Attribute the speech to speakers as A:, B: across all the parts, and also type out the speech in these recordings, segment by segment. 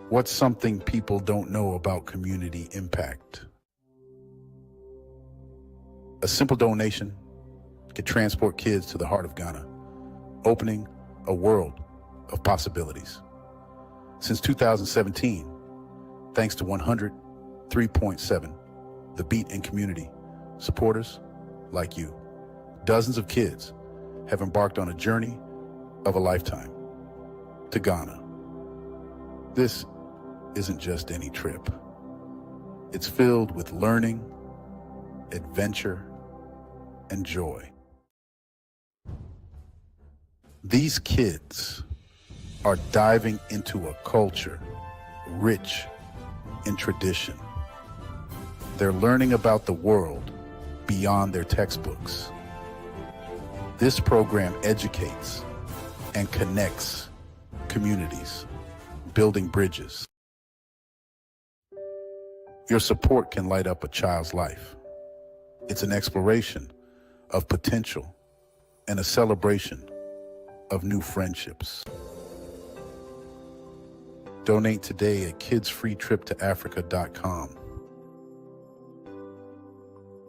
A: What's something people don't know about community impact? A simple donation could transport kids to the heart of Ghana, opening a world of possibilities. Since 2017, thanks to 103.7, the Beat and community supporters like you, dozens of kids have embarked on a journey of a lifetime to Ghana. This isn't just any trip. It's filled with learning, adventure, and joy. These kids are diving into a culture rich in tradition. They're learning about the world beyond their textbooks. This program educates and connects communities, building bridges. Your support can light up a child's life. It's an exploration of potential and a celebration of new friendships. Donate today at kidsfreetriptoafrica.com.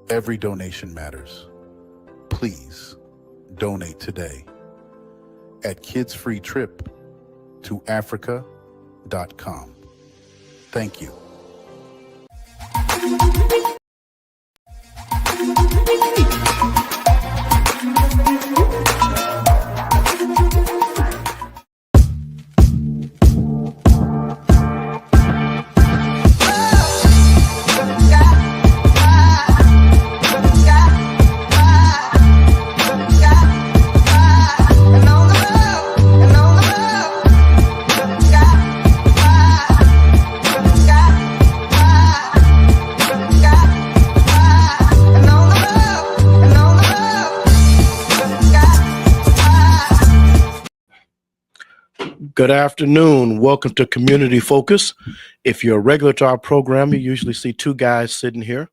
A: Every donation matters. Please donate today at kidsfreetriptoafrica.com. Thank you.
B: Good afternoon. Welcome to Community Focus. If you're a regular to our program, you usually see two guys sitting here.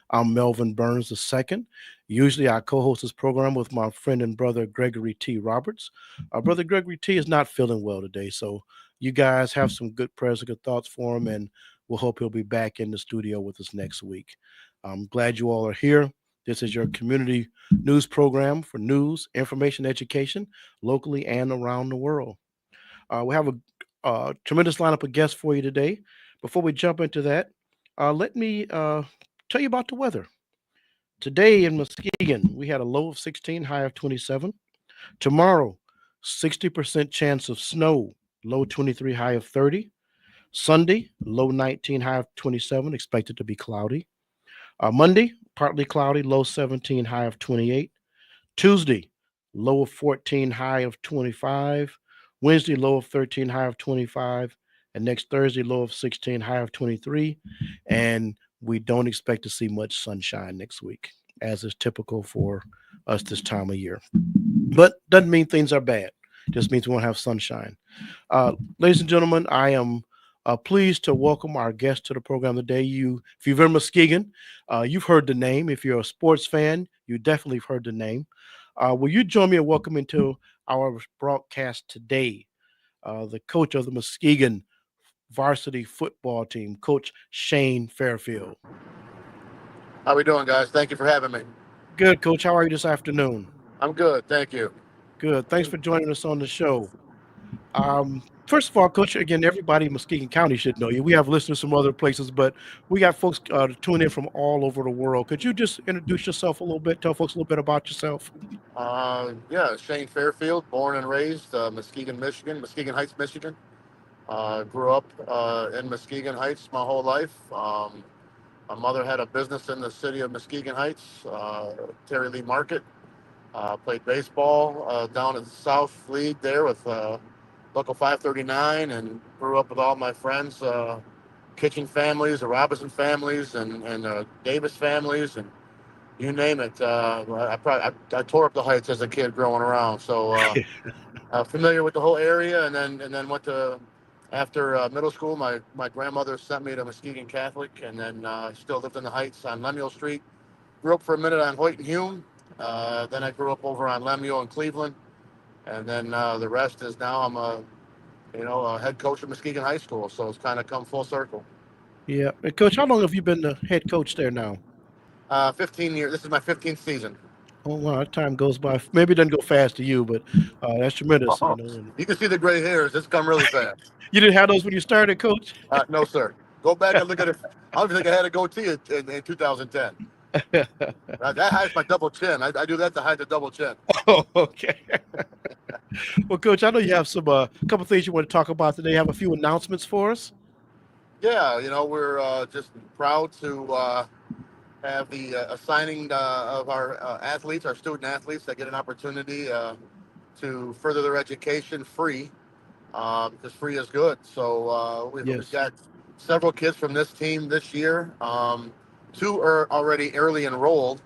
B: I'm Melvin Burns II. Usually I co-host this program with my friend and brother, Gregory T. Roberts. Our brother Gregory T is not feeling well today, so you guys have some good prayers and good thoughts for him, and we'll hope he'll be back in the studio with us next week. I'm glad you all are here. This is your community news program for news, information, education, locally and around the world. We have a tremendous lineup of guests for you today. Before we jump into that, let me tell you about the weather. Today in Muskegon, we had a low of 16, high of 27. Tomorrow, 60% chance of snow, low 23, high of 30. Sunday, low 19, high of 27, expected to be cloudy. Monday, partly cloudy, low 17, high of 28. Tuesday, low of 14, high of 25. Wednesday, low of 13, high of 25. And next Thursday, low of 16, high of 23. And we don't expect to see much sunshine next week, as is typical for us this time of year. But doesn't mean things are bad. Just means we won't have sunshine. Ladies and gentlemen, I am pleased to welcome our guest to the program today. If you've been Muskegon, you've heard the name. If you're a sports fan, you definitely have heard the name. Will you join me in welcoming to our broadcast today the coach of the Muskegon varsity football team, Coach Shane Fairfield?
C: How we doing, guys? Thank you for having me.
B: Good, Coach. How are you this afternoon?
C: I'm good, thank you.
B: Good. Thanks for joining us on the show. First of all, Coach, again, everybody in Muskegon County should know you. We have listeners from other places, but we got folks tuning in from all over the world. Could you just introduce yourself a little bit? Tell folks a little bit about yourself.
C: Yeah, Shane Fairfield, born and raised Muskegon, Michigan, Muskegon Heights, Michigan. Grew up in Muskegon Heights my whole life. My mother had a business in the city of Muskegon Heights, Terry Lee Market. Played baseball down in the South League there with Local 539, and grew up with all my friends, Kitchen families, the Robinson families, and Davis families, and you name it. I tore up the Heights as a kid growing around, so familiar with the whole area. And then went to after middle school. My grandmother sent me to Muskegon Catholic, and then still lived in the Heights on Lemuel Street. Grew up for a minute on Hoyt and Hume. Then I grew up over on Lemuel and Cleveland, and then the rest is now I'm a head coach at Muskegon High School. So it's kind of come full circle.
B: Yeah. And Coach, how long have you been the head coach there now?
C: 15 years. This is my 15th season.
B: Oh wow, time goes by. Maybe it doesn't go fast to you, but that's tremendous. And
C: You can see the gray hairs. It's come really fast.
B: you didn't have those when you started, Coach.
C: No, sir. Go back and look at it. I don't think I had a goatee in 2010. That hides my double chin. I do that to hide the double chin.
B: Oh, okay. Well, Coach, I know you have some couple things you want to talk about today. You have a few announcements for us.
C: Yeah, we're just proud to have the assigning of our athletes, our student athletes, that get an opportunity to further their education free, because free is good. So we've
B: Yes.
C: got several kids from this team this year. Two are already early enrolled.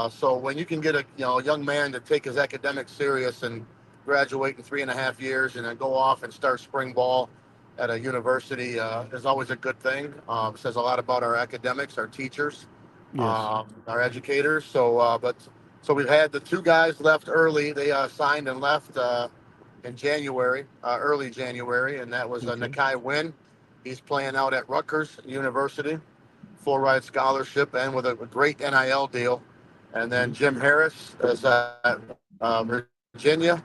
C: So when you can get a young man to take his academics serious and graduate in 3.5 years and then go off and start spring ball at a university is always a good thing. It says a lot about our academics, our teachers,
B: Yes.
C: our educators. So we've had the two guys left early. They signed and left in January, early January, and that was
B: Okay.
C: Nakai Wynn. He's playing out at Rutgers University, full ride scholarship, and with a great NIL deal. And then Jim Harris is at Virginia.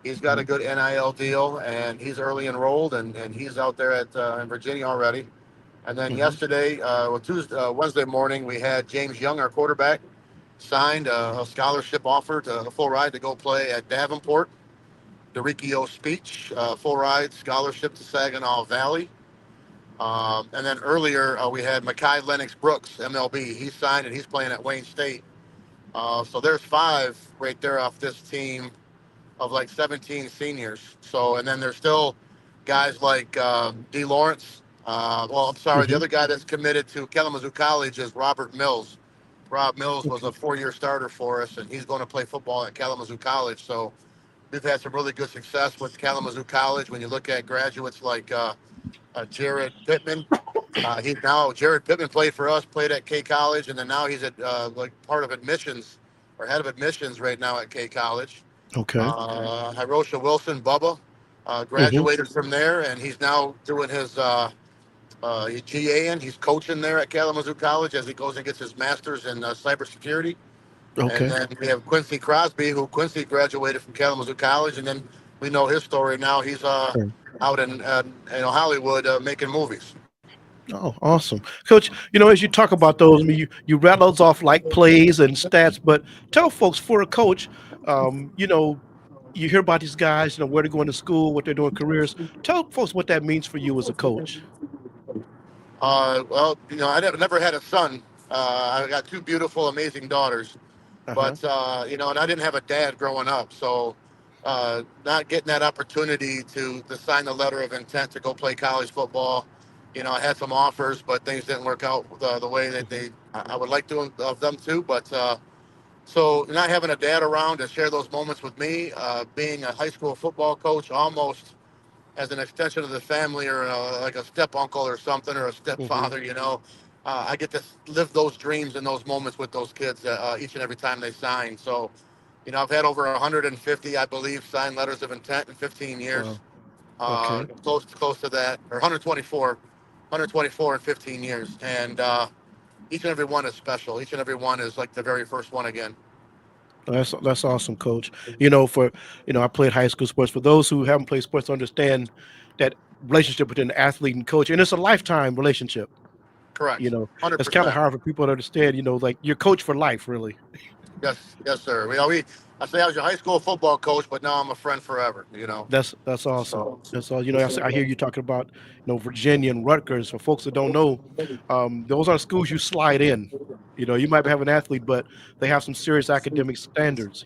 C: He's got a good NIL deal, and he's early enrolled, and he's out there in Virginia already. And then yesterday, Wednesday morning, we had James Young, our quarterback, signed a scholarship offer to a full ride to go play at Davenport. DeRicchio Speech, full ride scholarship to Saginaw Valley. And then earlier, we had Mekhi Lennox Brooks, MLB. He signed and he's playing at Wayne State. So there's 5 right there off this team of like 17 seniors. So, and then there's still guys like D. Lawrence. I'm sorry, the other guy that's committed to Kalamazoo College is Robert Mills. Rob Mills was a 4-year starter for us, and he's going to play football at Kalamazoo College. So we've had some really good success with Kalamazoo College. When you look at graduates like Jared Pittman, Jared Pittman played for us, played at K College, and then now he's at like part of admissions or head of admissions right now at K College.
B: Okay.
C: Hirosha Wilson, Bubba, graduated from there, and he's now doing his GA, and he's coaching there at Kalamazoo College as he goes and gets his master's in cybersecurity. And
B: Okay.
C: then we have Quincy Crosby, who Quincy graduated from Kalamazoo College, and then we know his story now. He's out in Hollywood making movies.
B: Oh, awesome. Coach, as you talk about those, I mean, you rattle those off like plays and stats, but tell folks for a coach, you hear about these guys, where they're going to school, what they're doing careers. Tell folks what that means for you as a coach.
C: I never had a son. I got 2 beautiful, amazing daughters.
B: Uh-huh.
C: But, and I didn't have a dad growing up. So not getting that opportunity to sign the letter of intent to go play college football. I had some offers, but things didn't work out the way that I would like to of them to. But so not having a dad around to share those moments with me, being a high school football coach almost as an extension of the family or like a step uncle or something or a stepfather, I get to live those dreams and those moments with those kids each and every time they sign. So, I've had over 150, I believe, signed letters of intent in 15 years.
B: Wow. Okay.
C: Close to that, or 124 in 15 years. And each and every one is special. Each and every one is like the very first one again.
B: That's awesome, Coach. I played high school sports. For those who haven't played sports, understand that relationship between the athlete and coach, and it's a lifetime relationship.
C: Correct. 100%.
B: It's kind of hard for people to understand. Like you're coach for life, really.
C: Yes, sir. I say I was your high school football coach, but now I'm a friend forever.
B: That's awesome. So, that's all. I hear you talking about Virginia and Rutgers. For folks that don't know, those are schools you slide in. You might have an athlete, but they have some serious academic standards.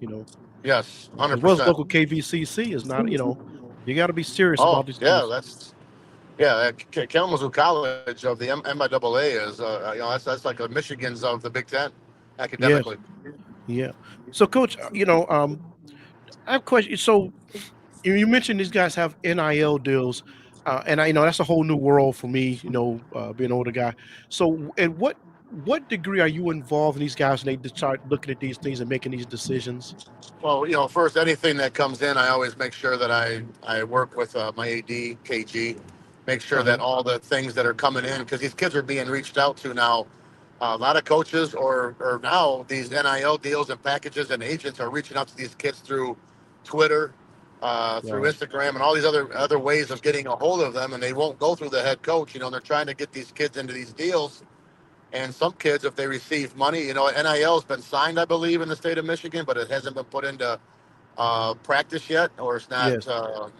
C: Yes, 100%.
B: As well as local KVCC is not. You got to be serious about these things.
C: Kalamazoo College of the MIAA is that's like the Michigans of the Big Ten academically.
B: Yeah. So, Coach, I have a question. So, you mentioned these guys have NIL deals, and that's a whole new world for me. Being an older guy. So, and what what degree are you involved in these guys when they start looking at these things and making these decisions?
C: Well, first, anything that comes in, I always make sure that I work with my AD, KG, make sure that
B: Uh-huh.
C: all the things that are coming in, because these kids are being reached out to now. A lot of coaches or now these NIL deals and packages and agents are reaching out to these kids through Twitter, through
B: Wow.
C: Instagram, and all these other ways of getting a hold of them, and they won't go through the head coach. They're trying to get these kids into these deals. And some kids, if they receive money, NIL has been signed, I believe, in the state of Michigan, but it hasn't been put into practice yet, or it's not,
B: Yes.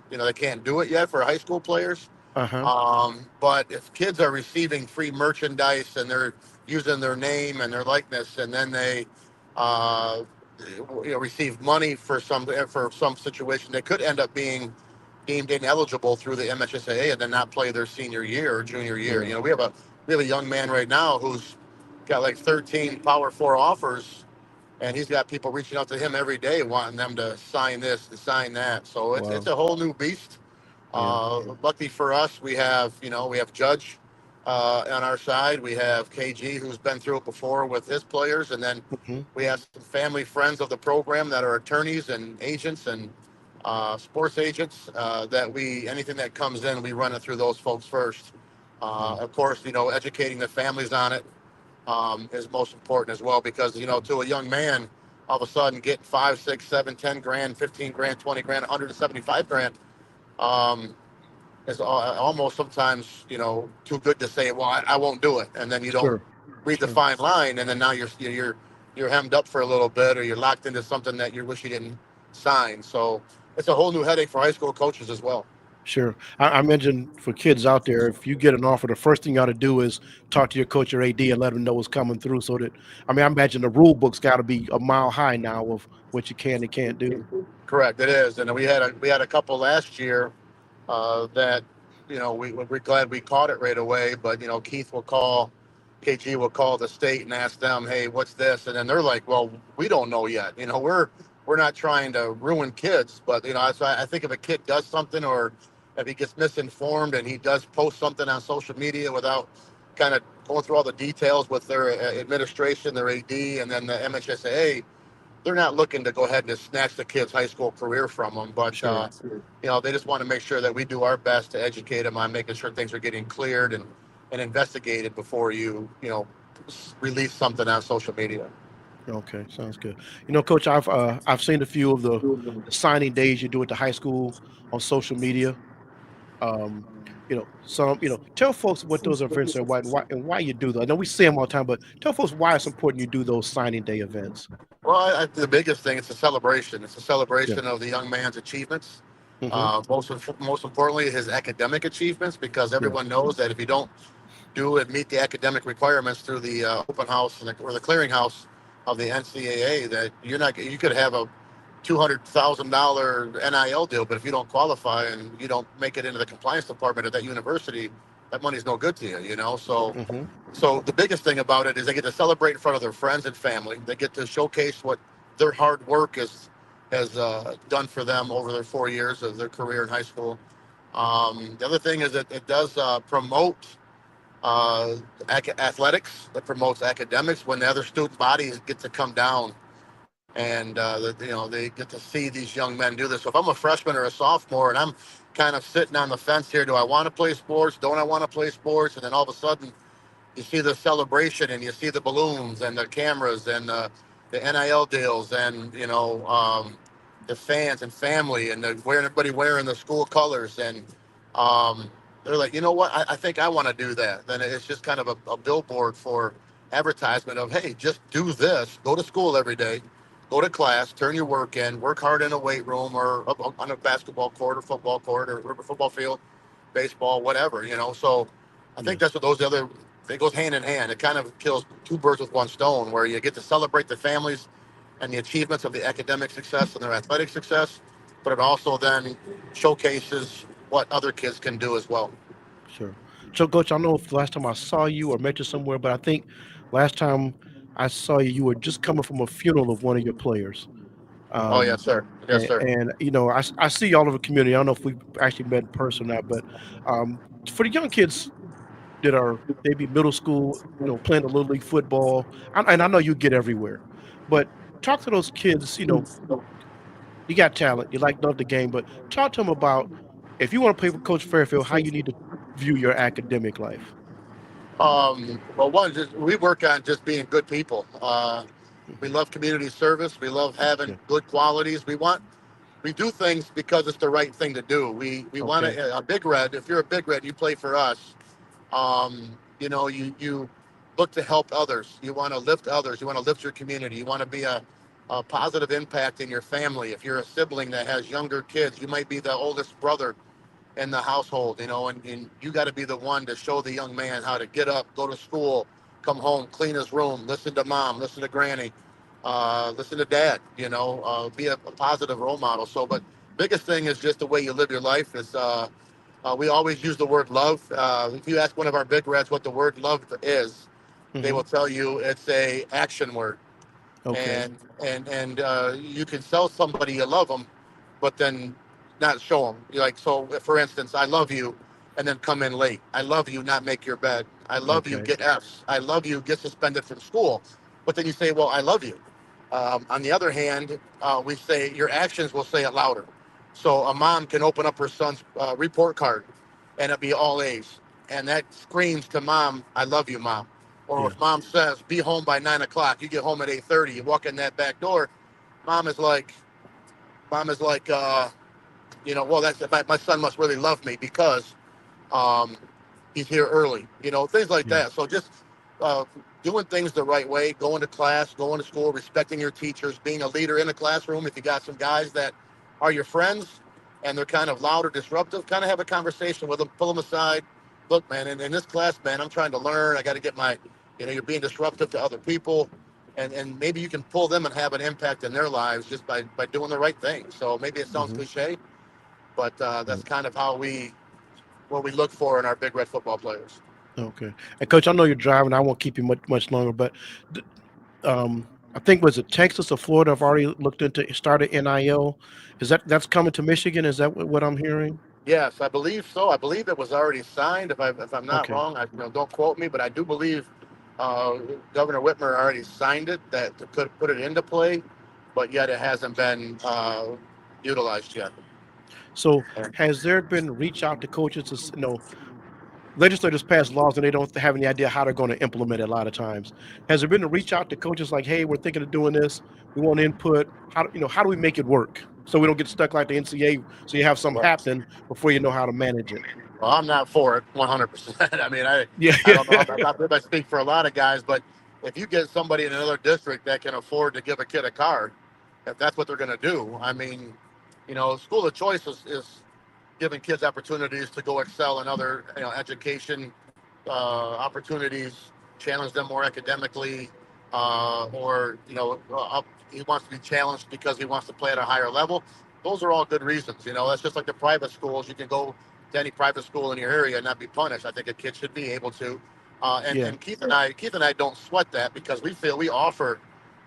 C: they can't do it yet for high school players.
B: Uh-huh.
C: But if kids are receiving free merchandise and they're using their name and their likeness, and then they, uh, receive money for some situation, they could end up being deemed ineligible through the MHSAA and then not play their senior year or junior year.
B: Yeah.
C: We have a young man right now who's got like 13 Power Four offers, and he's got people reaching out to him every day wanting them to sign this, to sign that. So it's
B: Wow.
C: a whole new beast.
B: Yeah.
C: Lucky for us, we have Judge on our side. We have KG, who's been through it before with his players, and then
B: Hmm.
C: we have some family friends of the program that are attorneys and agents and sports agents. That anything that comes in, we run it through those folks first.
B: Yeah.
C: Of course, educating the families on it is most important as well, because to a young man, all of a sudden getting 5, 6, 7, 10 grand, 15 grand, 20 grand, 175 grand. Um, is almost sometimes too good to say. Well, I won't do it, and then you don't
B: Sure.
C: read the
B: Sure.
C: fine line, and then now you're hemmed up for a little bit, or you're locked into something that you wish you didn't sign. So it's a whole new headache for high school coaches as well.
B: Sure. I mentioned for kids out there, if you get an offer, the first thing you ought to do is talk to your coach or AD and let them know what's coming through. So that, I mean, I imagine the rule book's got to be a mile high now of what you can and can't do.
C: Correct, it is, and we had a couple last year that we're glad we caught it right away. But Keith will call, KG will call the state and ask them, hey, what's this? And then they're like, well, we don't know yet. We're not trying to ruin kids, but so I think if a kid does something, or if he gets misinformed and he does post something on social media without kind of going through all the details with their administration, their AD, and then the MHSAA, they're not looking to go ahead and just snatch the kid's high school career from them, but
B: Sure.
C: they just want to make sure that we do our best to educate them on making sure things are getting cleared and investigated before release something on social media.
B: Okay. Sounds good. Coach, I've seen a few of the signing days you do at the high school on social media. Um, tell folks what those events are, why you do those. I know we see them all the time, but tell folks why it's important you do those signing day events.
C: Well, the biggest thing, it's a celebration. It's a
B: Yeah.
C: celebration of the young man's achievements.
B: Hmm.
C: Most importantly, his academic achievements, because
B: Yeah.
C: everyone knows that if you don't do and meet the academic requirements through the open house or the clearinghouse of the NCAA, that you could have a $200,000 NIL deal, but if you don't qualify and you don't make it into the compliance department at that university, that money's no good to you.
B: Hmm.
C: So the biggest thing about it is they get to celebrate in front of their friends and family. They get to showcase what their hard work has done for them over their 4 years of their career in high school. The other thing is that it does promote athletics. It promotes academics when the other student bodies get to come down and they get to see these young men do this. So if I'm a freshman or a sophomore and I'm kind of sitting on the fence here, do I want to play sports? Don't I want to play sports? And then all of a sudden you see the celebration and you see the balloons and the cameras and the NIL deals and the fans and family and everybody wearing the school colors, and um, they're like, you know what, I think I want to do that. Then it's just kind of a billboard for advertisement of, hey, just do this, go to school every day, go to class, turn your work in, work hard in a weight room or on a basketball court or football court or football field, baseball, whatever. So I think
B: Yes.
C: that's what those other it goes hand in hand. It kind of kills two birds with one stone, where you get to celebrate the families and the achievements of the academic success and their athletic success, but it also then showcases what other kids can do as well.
B: Sure. So, Coach, I don't know if the last time I saw you or met you somewhere, but I think last time I saw you, you were just coming from a funeral of one of your players.
C: Oh yes,
B: Um,
C: sir. Yes,
B: and,
C: sir.
B: and I see you all over the community. I don't know if we've actually met in person or not, but for the young kids, that are maybe middle school, playing a little league football, and I know you get everywhere, but talk to those kids. You got talent, you love the game, but talk to them about if you want to play for Coach Fairfield, how you need to view your academic life.
C: Well, one, just we work on just being good people. We
B: Mhm.
C: love community service. We love having
B: Yeah.
C: good qualities. We do things because it's the right thing to do. We want
B: Okay.
C: to a big red. If you're a big red, you play for us. You look to help others. You want to lift others. You want to lift your community. You want to be a positive impact in your family. If you're a sibling that has younger kids, you might be the oldest brother in the household, and you got to be the one to show the young man how to get up, go to school, come home, clean his room, listen to mom, listen to granny, listen to dad, be a positive role model. So, but biggest thing is just the way you live your life is, we always use the word love. If you ask one of our big reds what the word love is, they
B: Hmm.
C: will tell you it's a action word.
B: Okay.
C: And you can tell somebody you love them, but then not show them. You're like, so for instance, I love you, and then come in late. I love you, not make your bed. I love you,
B: Okay.
C: get Fs. I love you, get suspended from school. But then you say, well, I love you. On the other hand, we say your actions will say it louder. So a mom can open up her son's report card, and it'll be all A's, and that screams to mom, "I love you, mom." Or
B: Yeah.
C: if mom says, "Be home by 9 o'clock," you get home at 8:30. You walk in that back door, mom is like, mom is like, well, that's my son must really love me because um, he's here early, things like
B: Yeah.
C: that. So just uh, doing things the right way, going to class, going to school, respecting your teachers, being a leader in the classroom. If you got some guys that are your friends and they're kind of loud or disruptive, kind of have a conversation with them, pull them aside. Look, man, in this class, man, I'm trying to learn. I got to get you're being disruptive to other people. And maybe you can pull them and have an impact in their lives just by doing the right thing. So maybe it sounds
B: Hmm.
C: cliche, but
B: Yeah.
C: that's kind of what we look for in our big red football players.
B: Okay. And coach, I know you're driving. I won't keep you much longer, but th- I think was it Texas or Florida have already looked into started NIL. That's coming to Michigan? Is that what I'm hearing?
C: Yes, I believe so. I believe it was already signed. If I'm not
B: Okay.
C: wrong, don't quote me, but I do believe uh, Governor Whitmer already signed it that could put it into play, but yet it hasn't been utilized yet.
B: So has there been reach out to coaches to legislators pass laws and they don't have any idea how they're going to implement it a lot of times. Has there been a reach out to coaches like, hey, we're thinking of doing this. We want input. How do we make it work so we don't get stuck like the NCAA? So you have something
C: Well,
B: happen before you know how to manage it.
C: I'm not for it 100%. I mean,
B: Yeah,
C: I don't know.
B: yeah,
C: I'm not I speak for a lot of guys, but if you get somebody in another district that can afford to give a kid a car, if that's what they're going to do, I mean, school of choice is giving kids opportunities to go excel in other, education opportunities, challenge them more academically, or he wants to be challenged because he wants to play at a higher level. Those are all good reasons. That's just like the private schools. You can go to any private school in your area and not be punished. I think a kid should be able to. And
B: yeah,
C: and Keith and I don't sweat that because we feel we offer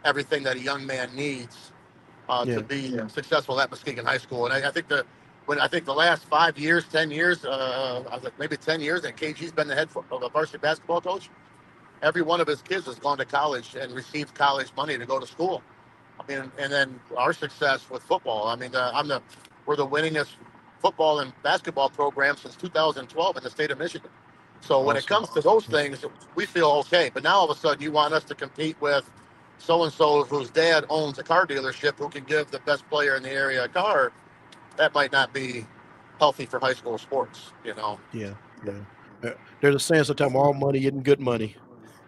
C: everything that a young man needs to
B: yeah.
C: be successful at Muskegon High School. And I think the last 5 years, 10 years, I was like maybe 10 years that KG's been the head of a varsity basketball coach. Every one of his kids has gone to college and received college money to go to school. I mean, and then our success with football. I mean, we're the winningest football and basketball program since 2012 in the state of Michigan. So when it
B: Awesome.
C: comes to those
B: Yeah,
C: things, we feel okay. But now all of a sudden, you want us to compete with so and so whose dad owns a car dealership who can give the best player in the area a car. That might not be healthy for high school sports.
B: yeah, yeah. There's a saying sometimes all money isn't good money.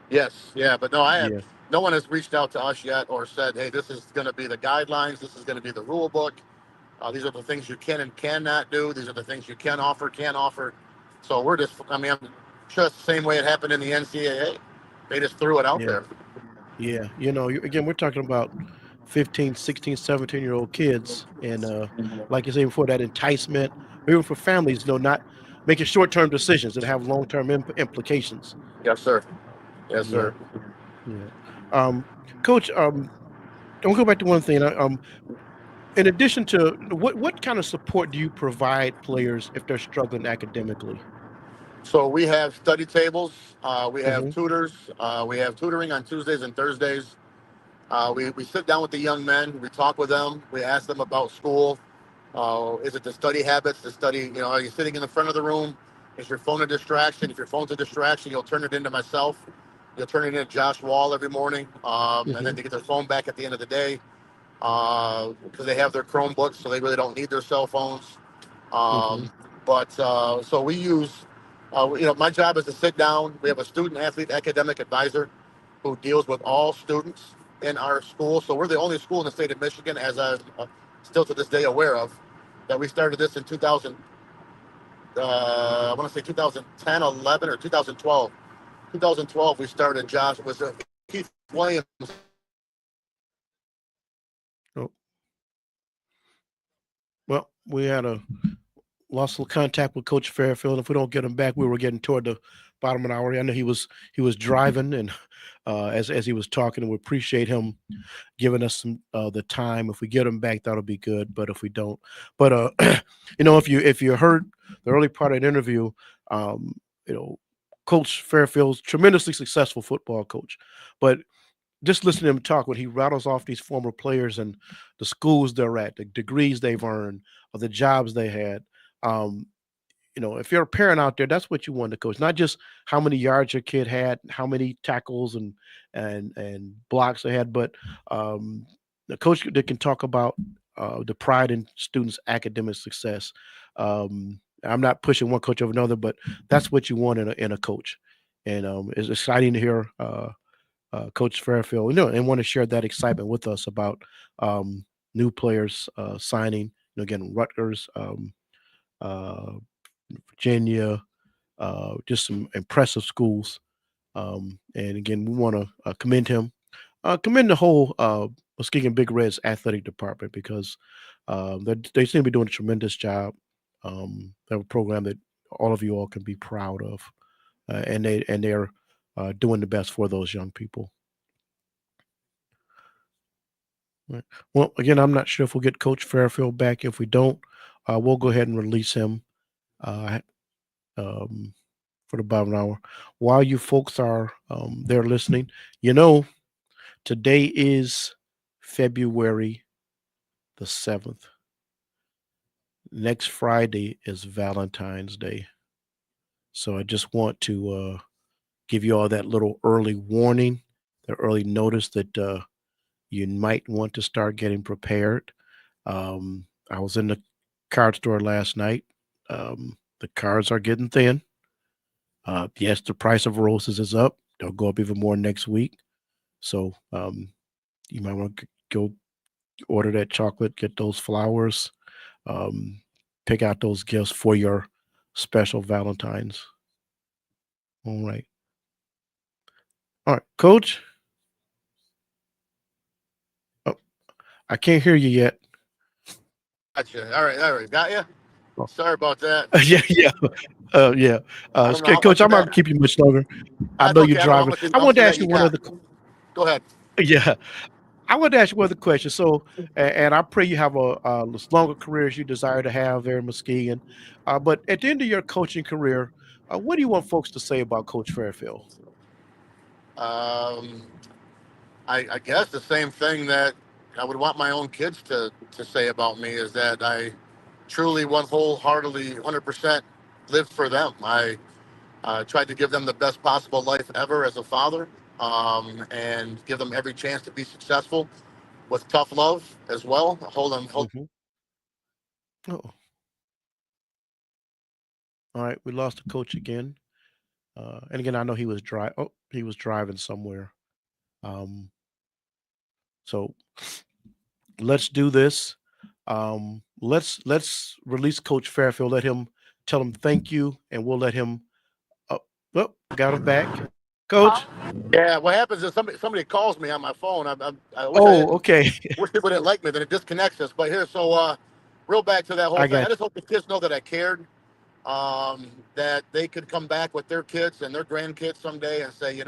C: Yes, yeah, but no,
B: Yeah,
C: no one has reached out to us yet or said, hey, this is going to be the guidelines. This is going to be the rule book. These are the things you can and cannot do. These are the things you can offer, can't offer. So I'm just the same way it happened in the NCAA. They just threw it out
B: yeah,
C: there.
B: yeah. Again, we're talking about 15, 16, 17-year-old kids. And like you say before, that enticement, even for families, not making short-term decisions that have long-term implications.
C: Yes, sir. Yes,
B: Yeah,
C: sir.
B: yeah. Um, Coach, don't go back to one thing. In addition to what kind of support do you provide players if they're struggling academically?
C: So we have study tables, we have
B: Hmm.
C: tutors, we have tutoring on Tuesdays and Thursdays. We sit down with the young men, we talk with them, we ask them about school. Is it the study habits, the study, are you sitting in the front of the room? Is your phone a distraction? If your phone's a distraction, you'll turn it into myself. You'll turn it into Josh Wall every morning. And then
B: Hmm.
C: they get their phone back at the end of the day because they have their Chromebooks, so they really don't need their cell phones.
B: Hmm.
C: Um, but so we use, my job is to sit down. We have a student athlete academic advisor who deals with all students in our school. So we're the only school in the state of Michigan, as I'm still to this day aware of, that we started this in 2000. I want to say 2010, 11, or 2012. 2012, we started. Josh was Keith Williams.
B: Oh, well, we had a lost contact with Coach Fairfield. If we don't get him back, we were getting toward the bottom of the hour. I know he was driving, and as he was talking, and we appreciate him giving us some the time. If we get him back, that'll be good. But if we don't, but if you heard the early part of the interview, um, you know, Coach Fairfield's tremendously successful football coach, but just listening to him talk when he rattles off these former players and the schools they're at, the degrees they've earned, or the jobs they had. Um, if you're a parent out there, that's what you want to coach, not just how many yards your kid had, how many tackles and blocks they had, but the coach that can talk about the pride in students' academic success. I'm not pushing one coach over another, but that's what you want in a coach. And it's exciting to hear Coach Fairfield, and want to share that excitement with us about new players signing. Again, Rutgers, uh, Virginia, just some impressive schools. And again, we want to commend him, commend the whole Muskegon Big Reds athletic department because they seem to be doing a tremendous job. They have a program that all of you all can be proud of, and they're doing the best for those young people. Right. Well, again, I'm not sure if we'll get Coach Fairfield back. If we don't, we'll go ahead and release him. Uh, um, for the bottom hour. While you folks are there listening, today is February the 7th. Next Friday is Valentine's Day. So I just want to give you all that little early warning, the early notice that you might want to start getting prepared. I was in the card store last night. The cards are getting thin. Yes, the price of roses is up. They'll go up even more next week. So you might want to go order that chocolate, get those flowers, um, pick out those gifts for your special Valentines. All right. All right, Coach. Oh, I can't hear you yet.
C: Gotcha. All right, got you.
B: Oh.
C: Sorry about that.
B: Yeah, yeah, yeah.
C: I don't know how
B: Coach,
C: much
B: I'm
C: of
B: not
C: that.
B: gonna keep you much longer. I
C: That's
B: know you're
C: okay. I don't know how
B: driving.
C: much
B: I
C: how much
B: wanted
C: of
B: to
C: that
B: ask
C: you
B: you one
C: got.
B: other.
C: Go ahead.
B: Yeah, I wanted to ask you one other question. So, and I pray you have a as longer career as you desire to have there in Muskegon. But at the end of your coaching career, what do you want folks to say about Coach Fairfield?
C: Um, I guess the same thing that I would want my own kids to say about me is that I truly, one wholeheartedly, 100% lived for them. I tried to give them the best possible life ever as a father, and give them every chance to be successful with tough love as well. Hold
B: Hmm. Oh, all right. We lost the coach again. And again, I know he was driving somewhere. Um, so let's do this. Let's release Coach Fairfield. Let him tell him thank you, and we'll let him. Oh, oh, got him back, Coach.
C: Yeah, what happens is somebody calls me on my phone. I wish I
B: Oh,
C: didn't.
B: okay.
C: Wish people didn't like me. Then it disconnects us. But here, so real back to that whole
B: I
C: thing. I
B: got
C: just hope the kids know that I cared. That they could come back with their kids and their grandkids someday and say,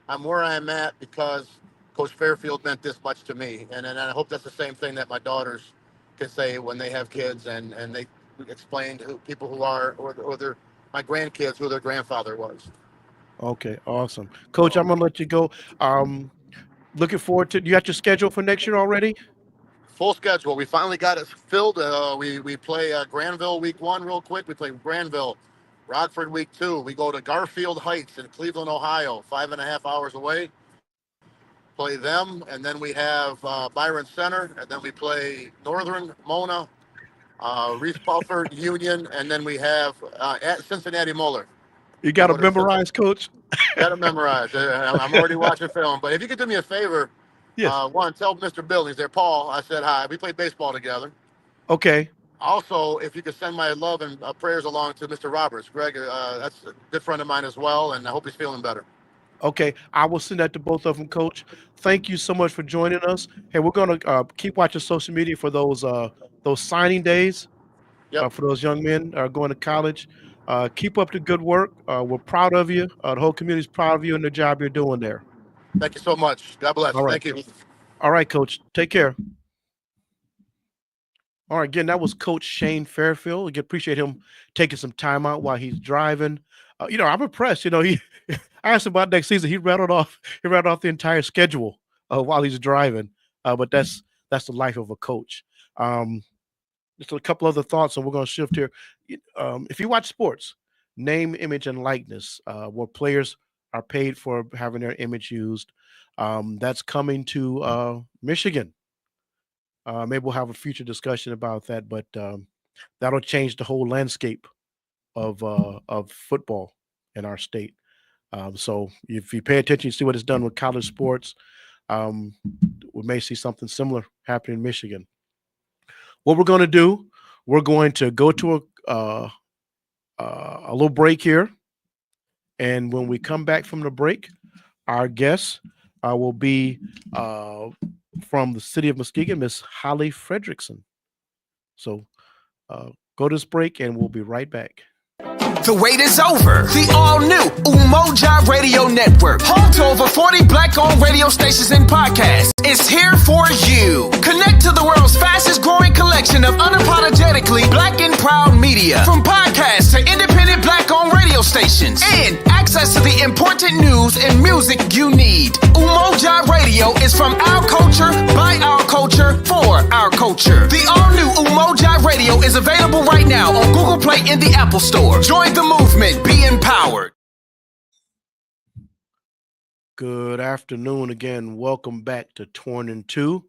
C: I'm where I'm at because Coach Fairfield meant this much to me. And I hope that's the same thing that my daughters can say when they have kids and they explain to people who are or their my grandkids who their grandfather was.
B: Okay, awesome. Coach, I'm gonna let you go. Looking forward to, you got your schedule for next year already?
C: Full schedule. We finally got it filled. We play Granville week 1 real quick. We play Granville, Rockford week 2. We go to Garfield Heights in Cleveland, Ohio, 5.5 hours away. Play them, and then we have Byron Center, and then we play Northern, Mona, Reese Pulford, Union, and then we have at Cincinnati Muller.
B: You got to memorize, Coach.
C: Got to memorize. I'm already watching film. But if you could do me a favor,
B: Yes.
C: one, tell Mr. Billings there, Paul, I said hi. We played baseball together.
B: Okay.
C: Also, if you could send my love and prayers along to Mr. Roberts. Greg, that's a good friend of mine as well, and I hope he's feeling better.
B: Okay, I will send that to both of them, Coach. Thank you so much for joining us. Hey, we're gonna keep watching social media for those signing days.
C: Yep.
B: For those young men going to college. Keep up the good work. We're proud of you. The whole community is proud of you and the job you're doing there.
C: Thank you so much. God bless.
B: All right.
C: Thank you.
B: All right, Coach. Take care. All right, again, that was Coach Shane Fairfield. We appreciate him taking some time out while he's driving. I'm impressed. I asked him about next season. He rattled off the entire schedule while he's driving. But that's the life of a coach. Just a couple other thoughts, and we're going to shift here. If you watch sports, name, image, and likeness, where players are paid for having their image used, that's coming to Michigan. Maybe we'll have a future discussion about that, but that'll change the whole landscape of football in our state. So if you pay attention, you see what it's done with college sports. We may see something similar happen in Michigan. What we're going to do, we're going to go to a little break here. And when we come back from the break, our guest will be from the city of Muskegon, Miss Holly Fredericksen. So go to this break and we'll be right back.
D: The wait is over. The all-new Umoja Radio Network, home to over 40 black-owned radio stations and podcasts, is here for you. Connect to the world's fastest-growing collection of unapologetically black and proud media, from podcasts to independent black-owned radio stations, and access to the important news and music you need. Umoja Radio is from our culture, by our culture, for our culture. The all-new Umoja Radio is available right now on Google Play and the Apple Store. Join the movement. Be empowered.
B: Good afternoon again. Welcome back to Torn in Two.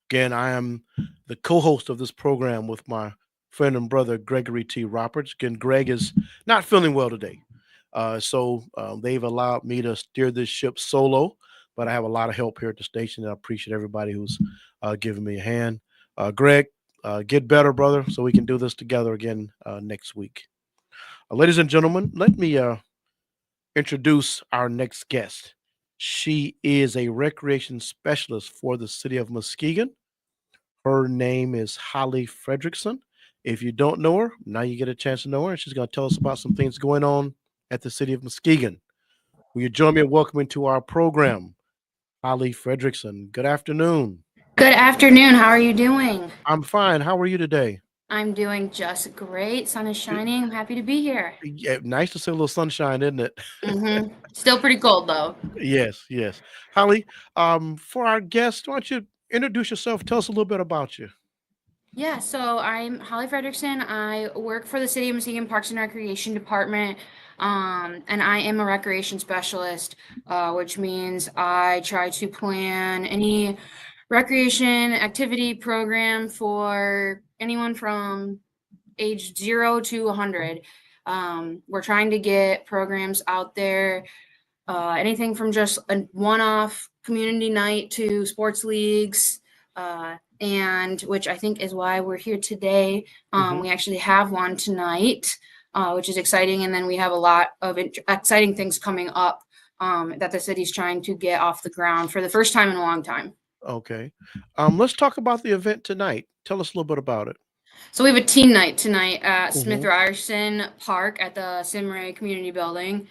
B: Again, I am the co-host of this program with my friend and brother, Gregory T. Roberts. Again, Greg is not feeling well today. So they've allowed me to steer this ship solo, but I have a lot of help here at the station, and I appreciate everybody who's giving me a hand. Greg, get better, brother, so we can do this together again next week. Ladies and gentlemen, let me introduce our next guest. She is a recreation specialist for the city of Muskegon. Her name is Holly Fredericksen. If you don't know her, now you get a chance to know her, and she's going to tell us about some things going on at the city of Muskegon. Will you join me in welcoming to our program, Holly Fredericksen? Good afternoon.
E: Good afternoon. How are you doing?
B: I'm fine. How are you today?
E: I'm doing just great. Sun is shining. I'm happy to be here.
B: Yeah, nice to see a little sunshine, isn't it?
E: Mm-hmm. Still pretty cold, though.
B: Yes. Holly, for our guest, why don't you introduce yourself? Tell us a little bit about you.
E: Yeah, so I'm Holly Fredericksen. I work for the City of Muskegon Parks and Recreation Department, and I am a recreation specialist, which means I try to plan any recreation activity program for anyone from age 0 to 100. We're trying to get programs out there, anything from just a one-off community night to sports leagues, and which I think is why we're here today. We actually have one tonight, which is exciting. And then we have a lot of exciting things coming up that the city's trying to get off the ground for the first time in a long time.
B: Okay. Let's talk about the event tonight. Tell us a little bit about it.
E: So we have a teen night tonight at Smith Ryerson Park at the Simray Community Building.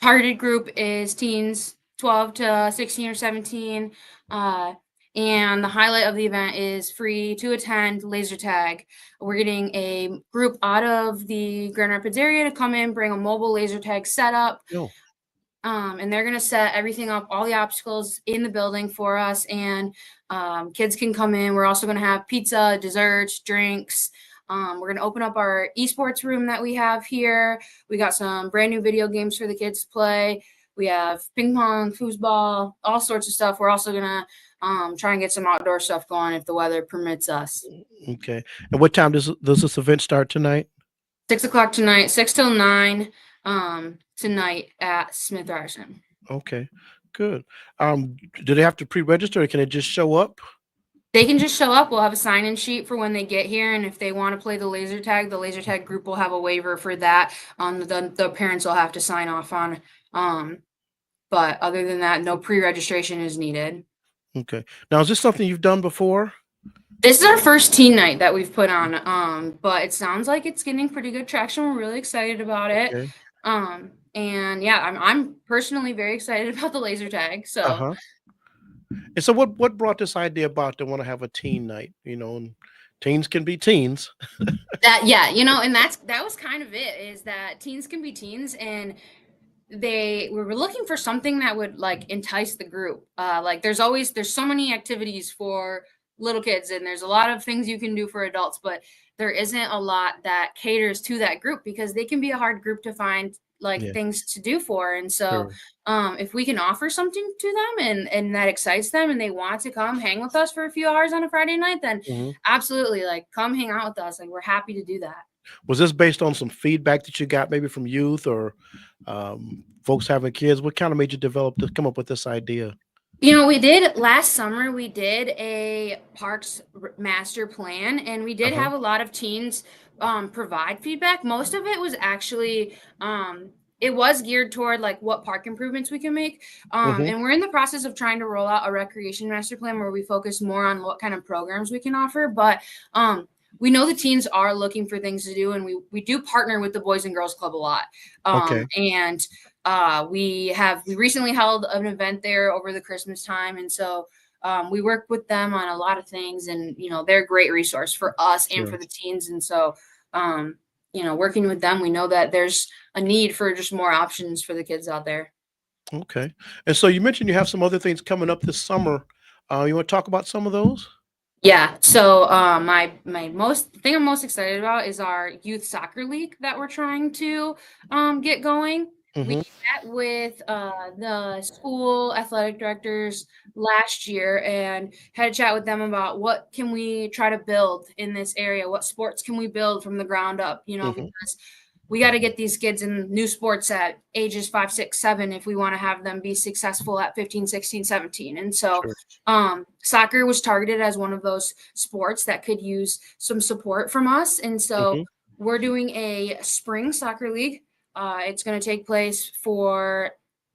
E: Targeted group is teens 12 to 16 or 17. And the highlight of the event is free to attend laser tag. We're getting a group out of the Grand Rapids area to come in, bring a mobile laser tag setup.
B: Oh.
E: And they're going to set everything up, all the obstacles in the building for us. And kids can come in. We're also going to have pizza, desserts, drinks. We're going to open up our esports room that we have here. We got some brand new video games for the kids to play. We have ping pong, foosball, all sorts of stuff. We're also going to try and get some outdoor stuff going if the weather permits us.
B: Okay. And what time does this event start tonight?
E: 6 o'clock tonight, 6 till 9 tonight at Smith Ryerson.
B: Okay, good. Do they have to pre-register or can they just show up?
E: They can just show up. We'll have a sign-in sheet for when they get here, and if they want to play the laser tag group will have a waiver for that. The parents will have to sign off on. But other than that, no pre-registration is needed.
B: Okay. Now, is this something you've done before?
E: This is our first teen night that we've put on, but it sounds like it's getting pretty good traction. We're really excited about it.
B: Okay.
E: And yeah, I'm personally very excited about the laser tag. So.
B: Uh-huh. And so what brought this idea about to want to have a teen night? You know, and teens can be teens.
E: And that was kind of it, is that teens can be teens, and we were looking for something that would like entice the group. Like there's so many activities for little kids, and there's a lot of things you can do for adults, but there isn't a lot that caters to that group because they can be a hard group to find things to do for. And so if we can offer something to them and that excites them and they want to come hang with us for a few hours on a Friday night, then absolutely, like, come hang out with us. Like, we're happy to do that.
B: Was this based on some feedback that you got maybe from youth or folks having kids? What kind of made you come up with this idea?
E: We did last summer, we did a parks master plan, and we did have a lot of teens provide feedback. Most of it was actually it was geared toward like what park improvements we can make. And we're in the process of trying to roll out a recreation master plan where we focus more on what kind of programs we can offer. But we know the teens are looking for things to do, and we do partner with the Boys and Girls Club a lot. And we recently held an event there over the Christmas time, and so we work with them on a lot of things, and they're a great resource for us and for the teens. And so working with them, we know that there's a need for just more options for the kids out there.
B: Okay. And so you mentioned you have some other things coming up this summer. You want to talk about some of those?
E: Yeah. So my thing I'm most excited about is our youth soccer league that we're trying to get going. We met with the school athletic directors last year and had a chat with them about what can we try to build in this area, what sports can we build from the ground up, because we got to get these kids in new sports at ages 5, 6, 7 if we want to have them be successful at 15, 16, 17. And so soccer was targeted as one of those sports that could use some support from us. And so we're doing a spring soccer league. It's going to take place for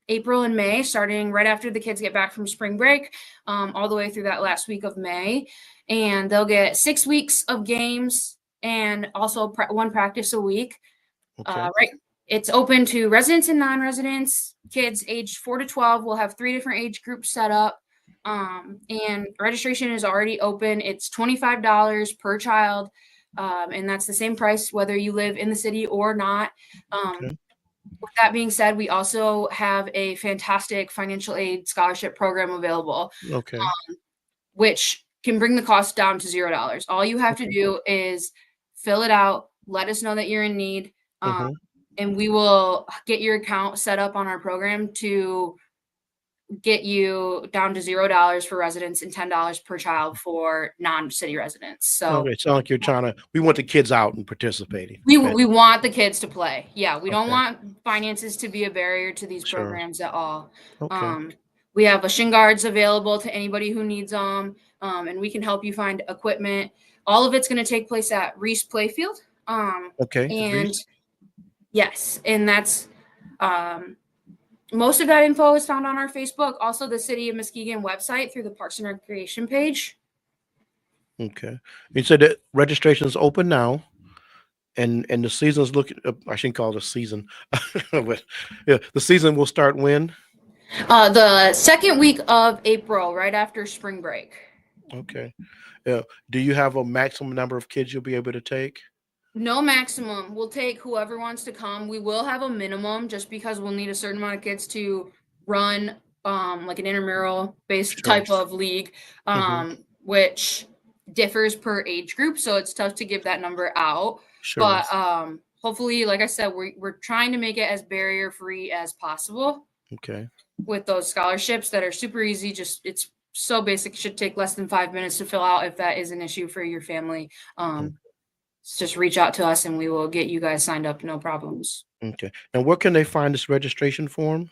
E: April and May, starting right after the kids get back from spring break, all the way through that last week of May. And they'll get 6 weeks of games and also one practice a week. It's open to residents and non-residents. Kids aged 4 to 12. We'll have 3 different age groups set up. And registration is already open. It's $25 per child. And that's the same price whether you live in the city or not. With that being said, we also have a fantastic financial aid scholarship program available, which can bring the cost down to $0. All you have to do is fill it out, let us know that you're in need, and we will get your account set up on our program to get you down to $0 for residents and $10 per child for non-city residents. So
B: it's not like we want the kids out and participating.
E: We want the kids to play. Yeah. We don't want finances to be a barrier to these programs at all. We have a shin guards available to anybody who needs them. And we can help you find equipment. All of it's going to take place at Reese Playfield. And yes, and that's, most of that info is found on our Facebook, also the City of Muskegon website through the Parks and Recreation page.
B: Okay. You said that registration is open now, and the season's looking, I shouldn't call it a season, but the season will start when?
E: The second week of April, right after spring break.
B: Okay. Yeah. Do you have a maximum number of kids you'll be able to take?
E: No maximum. We'll take whoever wants to come. We will have a minimum just because we'll need a certain amount of kids to run like an intramural based
B: Sure.
E: type of league,
B: Hmm.
E: which differs per age group, so it's tough to give that number out.
B: Sure.
E: But hopefully, like I said, we're trying to make it as barrier free as possible
B: Okay.
E: with those scholarships that are super easy. Just it's so basic, should take less than 5 minutes to fill out if that is an issue for your family.
B: Mm.
E: Just reach out to us and we will get you guys signed up, no problems.
B: Okay. And where can they find this registration form?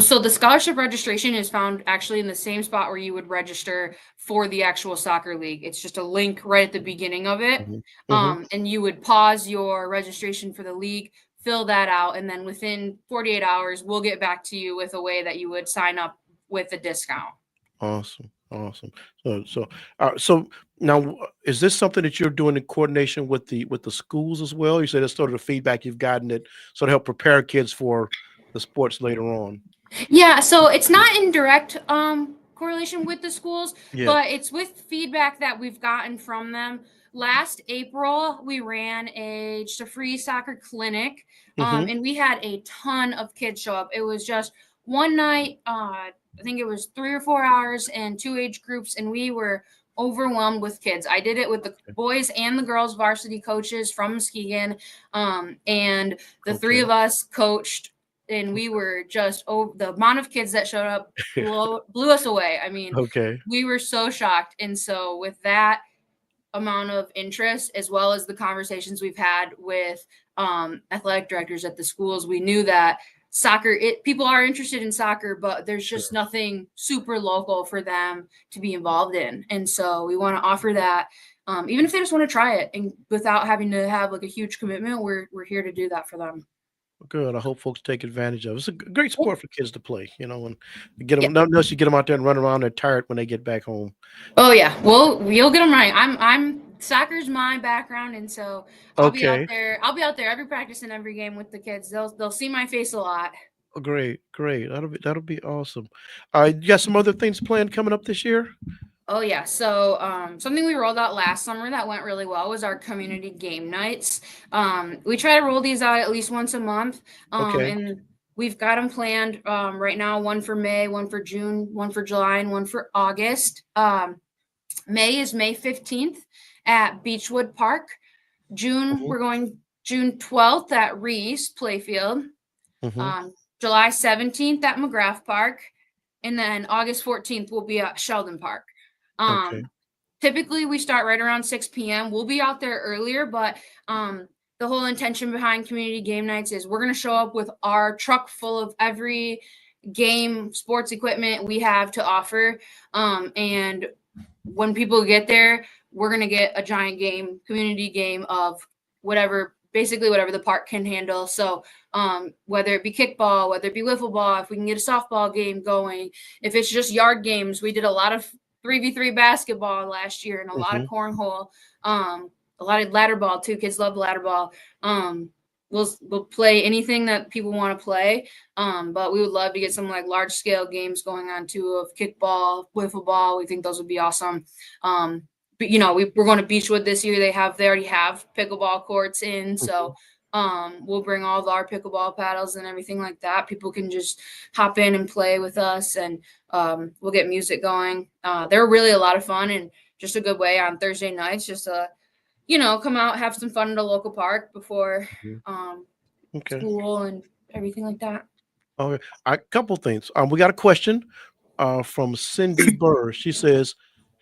E: So the scholarship registration is found actually in the same spot where you would register for the actual soccer league. It's just a link right at the beginning of it.
B: Hmm. Hmm.
E: And you would pause your registration for the league, fill that out, and then within 48 hours, we'll get back to you with a way that you would sign up with a discount.
B: Awesome. Awesome. So now, is this something that you're doing in coordination with the schools as well? You said that's sort of the feedback you've gotten that sort of help prepare kids for the sports later on.
E: Yeah, so it's not in direct correlation with the schools,
B: Yeah.
E: but it's with feedback that we've gotten from them. Last April, we ran just a free soccer clinic,
B: Hmm.
E: and we had a ton of kids show up. It was just one night, I think it was 3 or 4 hours and two age groups, and we were overwhelmed with kids. I did it with the boys and the girls varsity coaches from Muskegon, and the three
B: Okay.
E: of us coached, and we were just the amount of kids that showed up blew us away. I mean,
B: Okay.
E: we were so shocked. And so with that amount of interest, as well as the conversations we've had with athletic directors at the schools, we knew that people are interested in soccer, but there's
B: Sure.
E: just nothing super local for them to be involved in. And so we want to offer that, even if they just want to try it and without having to have like a huge commitment, we're here to do that for them.
B: Good. I hope folks take advantage of it. It's a great
E: Yeah.
B: sport for kids to play, and get them, not unless you get them out there and run around, they're tired when they get back home.
E: Oh yeah, well, we'll get them right. I'm soccer's my background, and so I'll be out
B: Okay.
E: there. I'll be out there every practice and every game with the kids. They'll see my face a lot.
B: Oh, great. Great. That'll be awesome. You got some other things planned coming up this year?
E: Oh yeah, so something we rolled out last summer that went really well was our community game nights. We try to roll these out at least once a month,
B: Okay.
E: and we've got them planned right now. One for May, one for June, one for July, and one for August. May is May 15th at Beechwood Park. June,
B: Hmm.
E: we're going June 12th at Reese Playfield.
B: Hmm.
E: July 17th at McGrath Park. And then August 14th will be at Sheldon Park.
B: Okay.
E: Typically, we start right around 6 p.m. We'll be out there earlier, but the whole intention behind community game nights is we're going to show up with our truck full of every game sports equipment we have to offer. And when people get there, we're going to get a giant community game of basically whatever the park can handle. So whether it be kickball, whether it be wiffle ball, if we can get a softball game going, if it's just yard games, we did a lot of 3v3 basketball last year and a lot of
B: Hmm.
E: cornhole, a lot of ladder ball too. Kids love ladder ball. We'll play anything that people want to play, but we would love to get some like large scale games going on too of kickball, wiffle ball. We think those would be awesome. But we're going to Beechwood this year. They already have pickleball courts in, so we'll bring all of our pickleball paddles and everything like that. People can just hop in and play with us, and we'll get music going. They're really a lot of fun and just a good way on Thursday nights just to come out, have some fun at a local park before
B: Okay.
E: school and everything like that.
B: Okay. A couple things. We got a question from Cindy Burr. She says,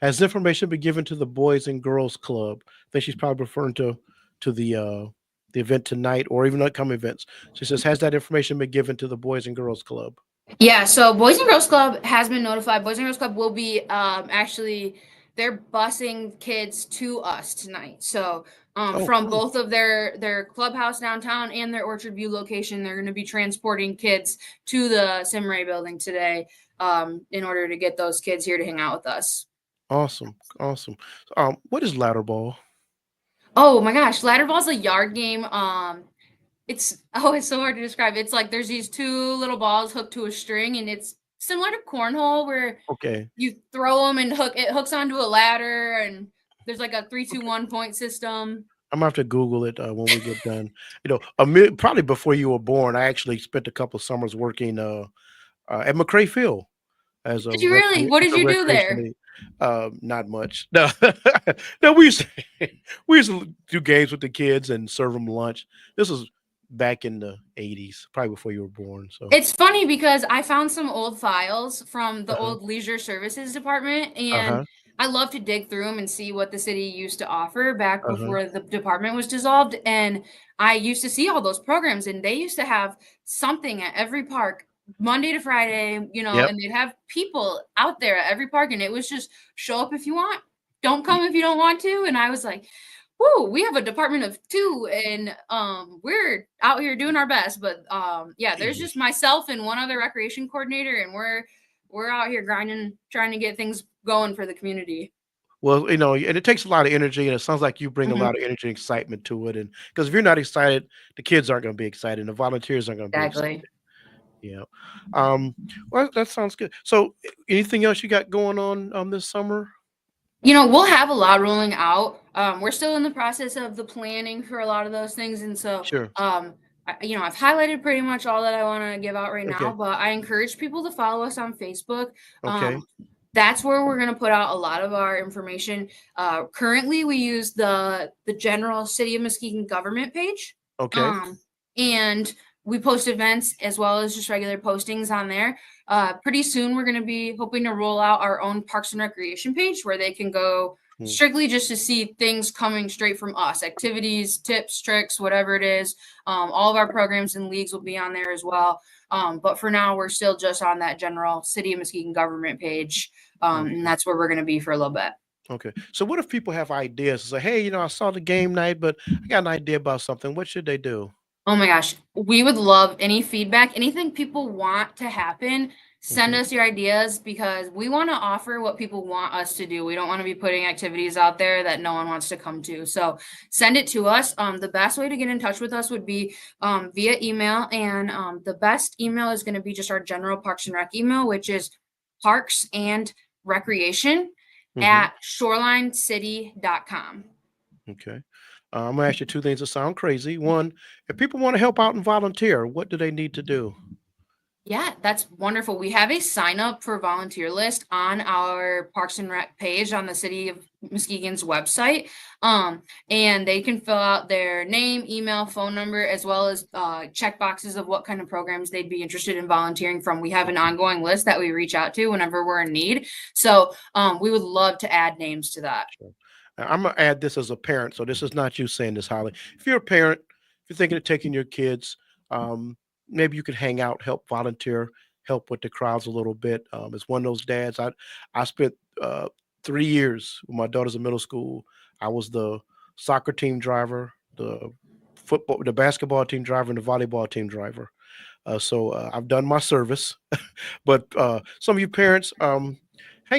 B: "Has information been given to the Boys and Girls Club?" I think she's probably referring to the event tonight or even upcoming events. She says, "Has that information been given to the Boys and Girls Club?"
E: Yeah, so Boys and Girls Club has been notified. Boys and Girls Club will be actually they're busing kids to us tonight. So
B: Oh,
E: from
B: cool.
E: both of their clubhouse downtown and their Orchard View location, they're going to be transporting kids to the Simray building today in order to get those kids here to hang out with us.
B: Awesome. Awesome. What is ladder ball?
E: Oh my gosh, ladder ball's a yard game. It's so hard to describe. It's like there's these two little balls hooked to a string, and it's similar to cornhole where
B: Okay.
E: you throw them and it hooks onto a ladder, and there's like a 3-2-1 point system.
B: I'm gonna have to Google it when we get done. Probably before you were born, I actually spent a couple summers working at McCray Field as a
E: Did you really? What did you do
B: recreation
E: there?
B: league. Not much. No, no. We used to do games with the kids and serve them lunch. This was back in the '80s, probably before you were born. So,
E: It's funny because I found some old files from the
B: uh-huh,
E: old leisure services department, and
B: uh-huh,
E: I love to dig through them and see what the city used to offer back
B: uh-huh.
E: before the department was dissolved. And I used to see all those programs, and they used to have something at every park Monday to Friday,
B: Yep.
E: and they'd have people out there at every park, and it was just show up if you want, don't come if you don't want to. And I was like, woo, we have a department of 2, and we're out here doing our best. But yeah, there's just myself and one other recreation coordinator, and we're out here grinding, trying to get things going for the community.
B: Well, and it takes a lot of energy, and it sounds like you bring a
E: Mhm.
B: lot of energy and excitement to it. And because if you're not excited, the kids aren't going to be excited, and the volunteers aren't going to be excited.
E: Exactly.
B: Yeah. Well, that sounds good. So, anything else you got going on this summer?
E: We'll have a lot rolling out. We're still in the process of the planning for a lot of those things, and so
B: Sure.
E: I've highlighted pretty much all that I want to give out right now.
B: Okay.
E: But I encourage people to follow us on Facebook.
B: Okay.
E: That's where we're going to put out a lot of our information. Currently, we use the general City of Muskegon government page,
B: Okay.
E: and we post events as well as just regular postings on there. Pretty soon, we're going to be hoping to roll out our own Parks and Recreation page where they can go
B: Hmm.
E: strictly just to see things coming straight from us, activities, tips, tricks, whatever it is. All of our programs and leagues will be on there as well. But for now, we're still just on that general City of Muskegon government page.
B: Okay.
E: And that's where we're going to be for a little bit.
B: Okay. So, what if people have ideas? Say, hey, I saw the game night, but I got an idea about something. What should they do?
E: Oh my gosh, we would love any feedback, anything people want to happen. Send
B: Hmm.
E: us your ideas because we want to offer what people want us to do. We don't want to be putting activities out there that no one wants to come to. So send it to us. The best way to get in touch with us would be via email. And the best email is going to be just our general Parks and Rec email, which is parks and recreation
B: Hmm.
E: at shorelincity.com.
B: Okay. I'm gonna ask you two things that sound crazy. One, if people want to help out and volunteer, what do they need to do?
E: Yeah, that's wonderful. We have a sign up for volunteer list on our Parks and Rec page on the City of Muskegon's website. And they can fill out their name, email, phone number, as well as check boxes of what kind of programs they'd be interested in volunteering from. We have an ongoing list that we reach out to whenever we're in need. So we would love to add names to that.
B: Sure. I'm gonna add this as a parent, so this is not you saying this, Holly. If you're a parent, if you're thinking of taking your kids, um, maybe you could hang out, help volunteer, help with the crowds a little bit. As one of those dads, I spent 3 years when my daughter's in middle school. I was the soccer team driver, the basketball team driver, and the volleyball team driver. So I've done my service, but some of you parents, hang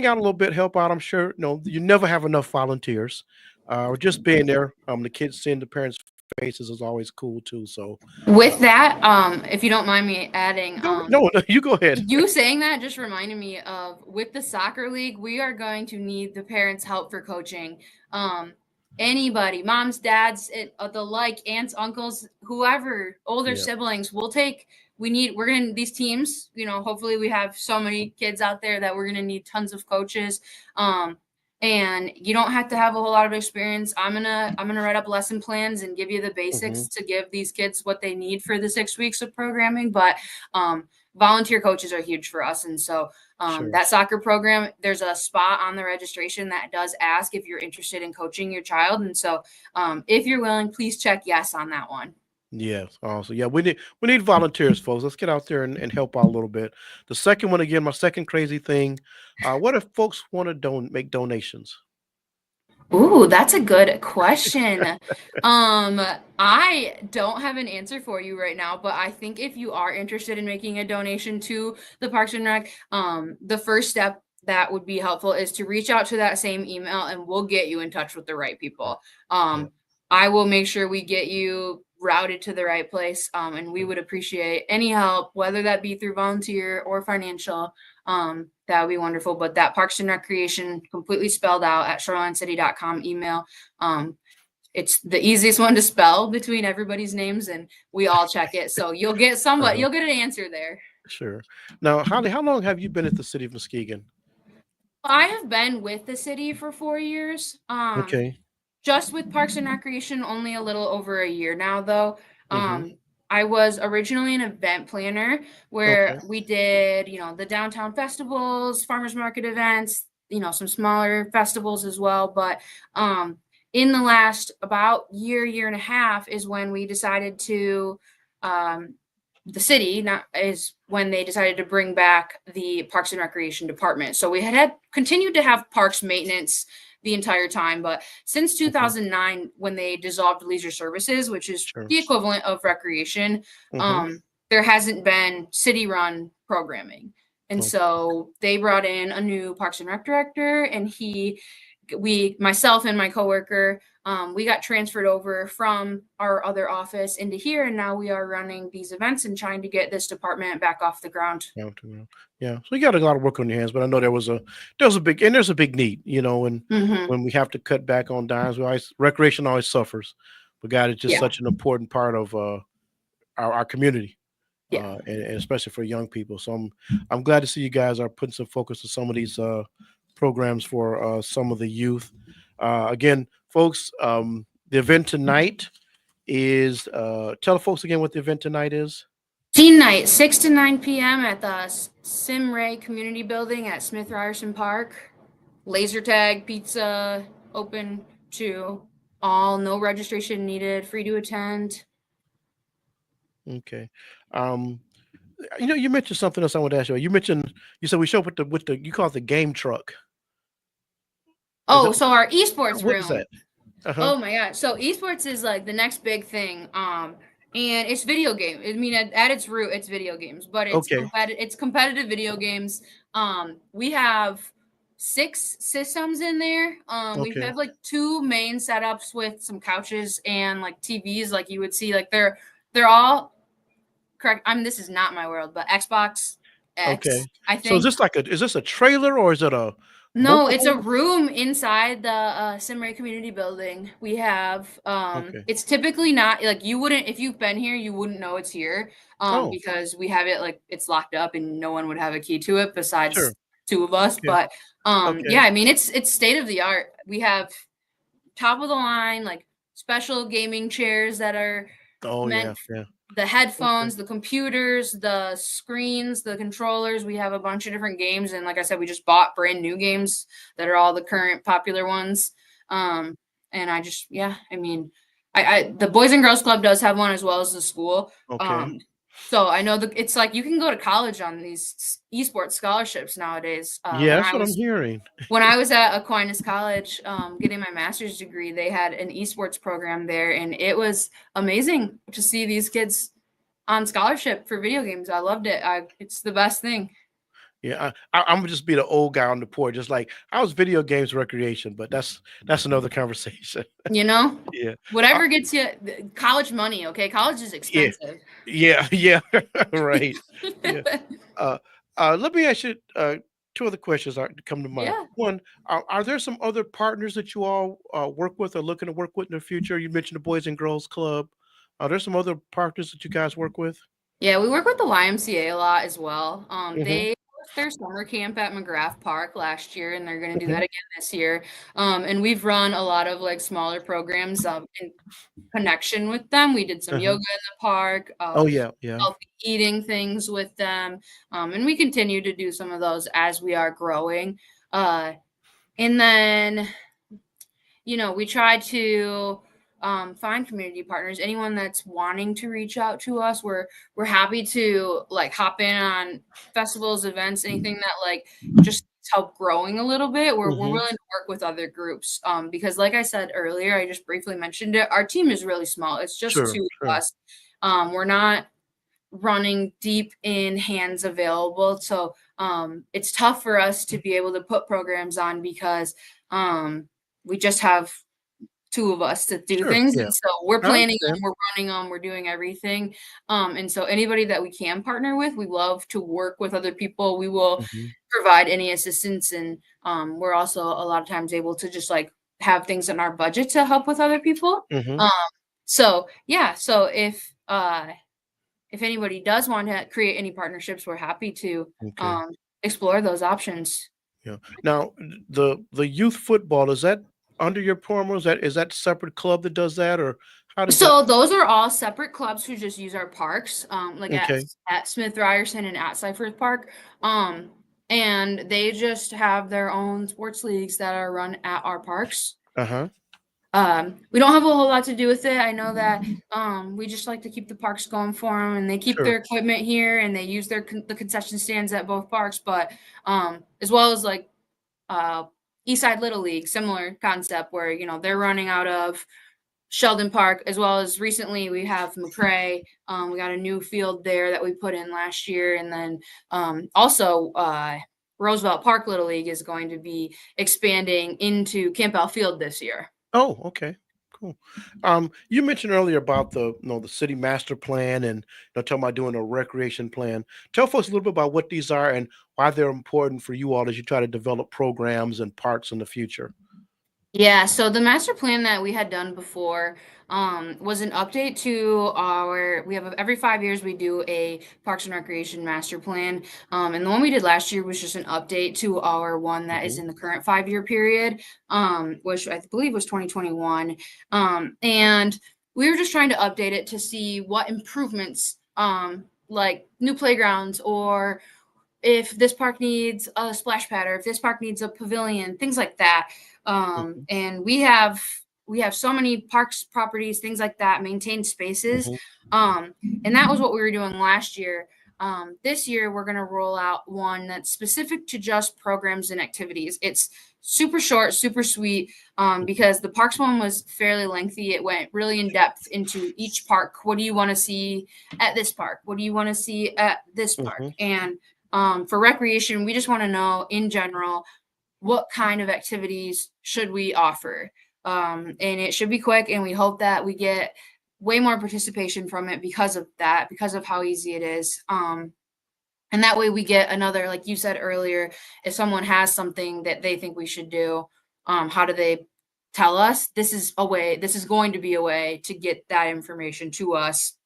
B: out a little bit, help out. I'm sure you never have enough volunteers. Or just being there, the kids seeing the parents' faces is always cool too. So
E: With that, if you don't mind me adding,
B: no, you go ahead.
E: you saying that just reminded me of with the soccer league, we are going to need the parents' help for coaching. Anybody, moms, dads, the like, aunts, uncles, whoever, older
B: Yeah.
E: siblings, we're going to these teams, hopefully we have so many kids out there that we're going to need tons of coaches. And you don't have to have a whole lot of experience. I'm gonna write up lesson plans and give you the basics to give these kids what they need for the 6 weeks of programming. But volunteer coaches are huge for us, and so
B: Sure.
E: that soccer program, there's a spot on the registration that does ask if you're interested in coaching your child, and so if you're willing, please check yes on that one.
B: Yeah. Also, yeah, we need volunteers, folks. Let's get out there and help out a little bit. The second one, again, my second crazy thing. What if folks want to make donations?
E: Ooh, that's a good question. I don't have an answer for you right now, but I think if you are interested in making a donation to the Parks and Rec, the first step that would be helpful is to reach out to that same email and we'll get you in touch with the right people.
B: Yeah.
E: I will make sure we get you routed to the right place. And we would appreciate any help, whether that be through volunteer or financial. That would be wonderful. But that Parks and Recreation, completely spelled out, at shorelinecity.com email. It's the easiest one to spell between everybody's names, and we all check it. So you'll get you'll get an answer there.
B: Sure. Now, Holly, how long have you been at the city of Muskegon?
E: I have been with the city for 4 years.
B: Okay.
E: Just with Parks and Recreation, only a little over a year now, though.
B: Mhm.
E: I was originally an event planner where
B: Okay.
E: we did, the downtown festivals, farmers market events, some smaller festivals as well. But in the last about year and a half is when we decided to, the city is when they decided to bring back the Parks and Recreation department. So we had continued to have parks maintenance the entire time, but since 2009, when they dissolved leisure services, which is
B: Sure.
E: the equivalent of recreation,
B: Mhm.
E: there hasn't been city-run programming. And
B: Okay.
E: so they brought in a new Parks and Rec director, and myself and my coworker, we got transferred over from our other office into here, and now we are running these events and trying to get this department back off the ground.
B: Yeah. So you got a lot of work on your hands, but I know there's a big need, and
E: Mm-hmm.
B: when we have to cut back on dimes, recreation always suffers. But God, it's just
E: Yeah.
B: such an important part of our community.
E: Yeah.
B: And especially for young people. So I'm glad to see you guys are putting some focus on some of these programs for some of the youth. Again, folks, the event tonight is tell the folks again what the event tonight is.
E: Teen night, 6 to 9 p.m. at the Simray Community Building at Smith Ryerson Park. Laser tag, pizza, open to all, no registration needed, free to attend.
B: Okay. You mentioned something else I want to ask you. You said we show up with the you call it the game truck.
E: Oh, so our esports
B: What
E: room.
B: is that? Uh-huh.
E: Oh my god. So esports is like the next big thing. And it's video game. I mean, at its root, it's video games, but
B: Okay.
E: it's competitive video games. We have 6 systems in there. We
B: Okay.
E: have like 2 main setups with some couches and like TVs, like you would see. Like they're all correct. I mean, this is not my world, but Xbox X,
B: Okay.
E: I
B: So is
E: think.
B: this a trailer or is it a
E: No,
B: mobile
E: it's a
B: home?
E: room inside the Simray Community Building. We have
B: Okay.
E: it's typically not like you wouldn't, if you've been here, you wouldn't know it's here
B: Oh,
E: because we have it like it's locked up and no one would have a key to it
B: sure.
E: besides 2 of us.
B: Okay.
E: But
B: Okay.
E: yeah, I mean it's state of the art. We have top of the line like special gaming chairs that are
B: Oh
E: meant,
B: yeah, yeah.
E: the
B: Okay.
E: headphones, the computers, the screens, the controllers. We have a bunch of different games, and like I said, we just bought brand new games that are all the current popular ones. And I just, yeah, I mean, I the Boys and Girls Club does have one as well as the school.
B: Okay.
E: So I know that it's like you can go to college on these esports scholarships nowadays.
B: Yeah, that's what I'm hearing.
E: When I was at Aquinas College, getting my master's degree, they had an esports program there, and it was amazing to see these kids on scholarship for video games. I loved it. It's the best thing.
B: Yeah, I'm gonna just be the old guy on the porch, just like I was video games recreation, but that's another conversation. Yeah.
E: Whatever gets you college money. Okay, college is
B: Yeah,
E: expensive.
B: yeah, right. Yeah. Uh, Let me ask you 2 other questions are come to mind.
E: Yeah.
B: One, are there some other partners that you all work with or looking to work with in the future? You mentioned the Boys and Girls Club. Are there some other partners that you guys work with?
E: Yeah, we work with the YMCA a lot as well.
B: Hmm.
E: They hosted their summer camp at McGrath Park last year, and they're going to do
B: Hmm.
E: that again this year. And we've run a lot of like smaller programs in connection with them. We did some yoga in the park,
B: Oh yeah, yeah.
E: healthy eating things with them, and we continue to do some of those as we are growing. And then we try to find community partners. Anyone that's wanting to reach out to us, we're happy to like hop in on festivals, events, anything that like just help growing a little bit. We're
B: Hmm.
E: willing to work with other groups because, like I said earlier, I just briefly mentioned it. Our team is really small. It's just
B: Sure,
E: 2 of
B: sure.
E: us. We're not running deep in hands available, so it's tough for us to be able to put programs on because we just have two of us to do
B: Sure.
E: things.
B: Yeah.
E: And so we're
B: I
E: planning them,
B: understand.
E: we're running them, we're doing everything. And so anybody that we can partner with, we love to work with other people. We will
B: Mhm.
E: provide any assistance. And we're also a lot of times able to just like have things in our budget to help with other people.
B: Mhm.
E: Um, so yeah, so if anybody does want to create any partnerships, we're happy to
B: Okay.
E: explore those options.
B: Yeah. Now, the youth football, is that under your program, or is that separate club that does that, or how does that?
E: So those are all separate clubs who just use our parks, like
B: Okay.
E: at Smith Ryerson and at Cypress Park. Um, and they just have their own sports leagues that are run at our parks.
B: Uh-huh.
E: We don't have a whole lot to do with it. I know that we just like to keep the parks going for them, and they keep
B: Sure.
E: their equipment here, and they use the concession stands at both parks. But as well as like Eastside Little League, similar concept where they're running out of Sheldon Park, as well as recently we have McCray. We got a new field there that we put in last year, and then also Roosevelt Park Little League is going to be expanding into Campbell Field this year.
B: Oh, okay. Cool. You mentioned earlier about the city master plan and talking about doing a recreation plan. Tell folks a little bit about what these are and why they're important for you all as you try to develop programs and parks in the future.
E: Yeah, so the master plan that we had done before was an update to we have every 5 years we do a Parks and Recreation master plan. And the one we did last year was just an update to our one that is
B: Mhm.
E: in the current 5 year period, which I believe was 2021. And we were just trying to update it to see what improvements, like new playgrounds, or if this park needs a splash pad, or if this park needs a pavilion, things like that.
B: Mhm.
E: And we have so many parks properties, things like that, maintained spaces.
B: Mhm.
E: And that was what we were doing last year. This year we're going to roll out one that's specific to just programs and activities. It's super short, super sweet, because the parks one was fairly lengthy. It went really in depth into each park. What do you want to see at this park? What do you want to see at this park?
B: Mhm.
E: And for recreation, we just want to know in general what kind of activities should we offer. And it should be quick, and we hope that we get way more participation from it because of that, because of how easy it is. And that way we get another, like you said earlier, if someone has something that they think we should do, how do they tell us? This is going to be a way to get that information to us.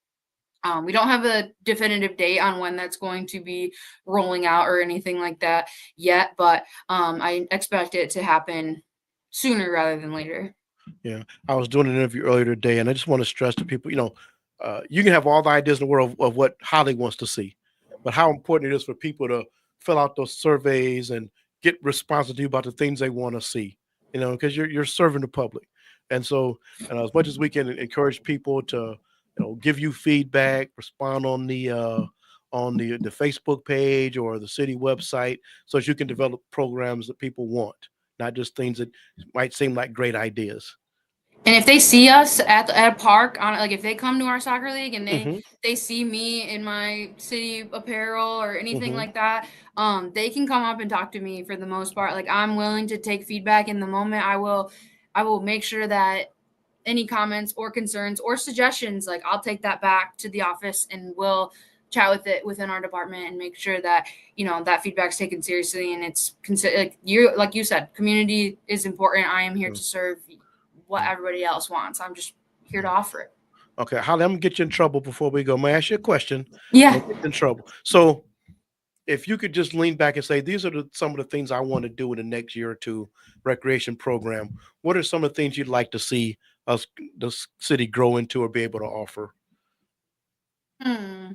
E: We don't have a definitive date on when that's going to be rolling out or anything like that yet, but I expect it to happen sooner rather than later.
B: Yeah, I was doing an interview earlier today, and I just want to stress to people, you can have all the ideas in the world of what Holly wants to see, but how important it is for people to fill out those surveys and get responses to you about the things they want to see, because you're serving the public, and so as much as we can encourage people to, give you feedback, respond on the Facebook page or the city website, so that you can develop programs that people want, not just things that might seem like great ideas.
E: And if they see us at a park, like if they come to our soccer league and they
B: Mhm,
E: they see me in my city apparel or anything
B: mhm,
E: like that, they can come up and talk to me for the most part. Like, I'm willing to take feedback in the moment. I will make sure that any comments or concerns or suggestions, like, I'll take that back to the office and we'll chat with it within our department and make sure that that feedback's taken seriously, and it's like you said, community is important. I am here
B: mm,
E: to serve what
B: mm.
E: everybody else wants. I'm just here to offer it.
B: Okay, Holly, I'm gonna get you in trouble before we go. May I ask you a question?
E: Yeah.
B: I'll get you in trouble. So, if you could just lean back and say, these are some of the things I want to do in the next year or two recreation program. What are some of the things you'd like to see us, the city, grow into or be able to offer?
E: Hmm.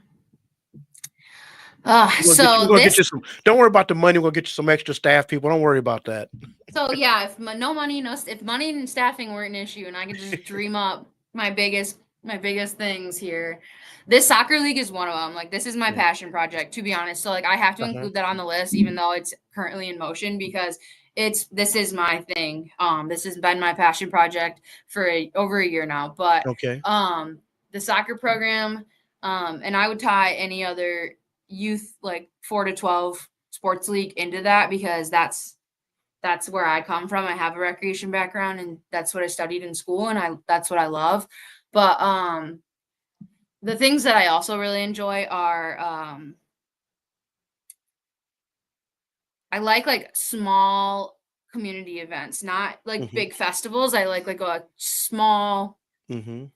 B: We're
E: So
B: gonna get
E: this
B: you some. Don't worry about the money. We'll get you some extra staff people. Don't worry about that.
E: So yeah, no money, if money and staffing weren't an issue, and I could just dream up my biggest things here, this soccer league is one of them. Like, this is my
B: Yeah.
E: passion project, to be honest. So like, I have to
B: Uh-huh.
E: include that on the list, even though it's currently in motion, because this is my thing. This has been my passion project for over a year now. But
B: Okay.
E: the soccer program, and I would tie any other youth, like 4 to 12 sports league, into that, because that's where I come from. I have a recreation background, and that's what I studied in school, and that's what I love. But the things that I also really enjoy are I like small community events, not like big festivals. I like a small,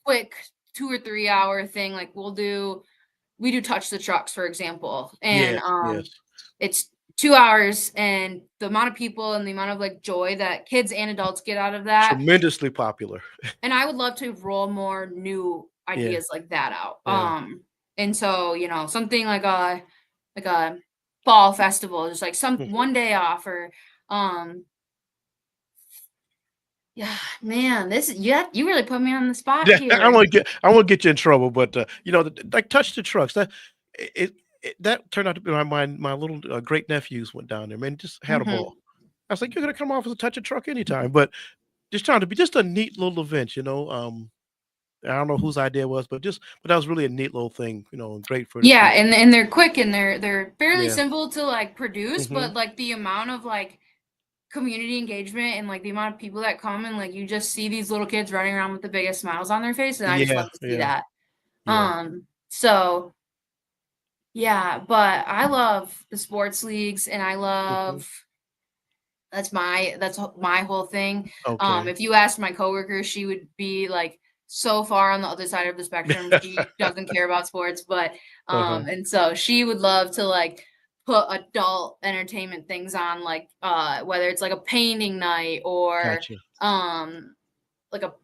E: quick 2 or 3 hour thing. Like we do touch the trucks, for example, and
B: Yes.
E: it's 2 hours, and the amount of people and the amount of like joy that kids and adults get out of that.
B: Tremendously popular.
E: And I would love to roll more new ideas like that out.
B: Yeah.
E: And so, something like a fall festival, just like some one day off, or yeah, man, you really put me on the spot
B: Yeah,
E: here.
B: I won't get you in trouble, but like touch the trucks. That turned out to be my little great nephews went down there, man, just had a ball. I was like, you're gonna come off as a touch a truck anytime, but just trying to be just a neat little event, I don't know whose idea it was, but that was really a neat little thing, and great for
E: Yeah, and they're quick, and they're fairly
B: Yeah.
E: simple to like produce, but like the amount of like community engagement and like the amount of people that come, and like you just see these little kids running around with the biggest smiles on their face, and I just love to see that. So yeah, but I love the sports leagues, and I love that's my whole thing.
B: Okay.
E: If you asked my coworker, she would be like so far on the other side of the spectrum. She doesn't care about sports, but and so she would love to like put adult entertainment things on, like whether it's like a painting night or
B: Gotcha.
E: like a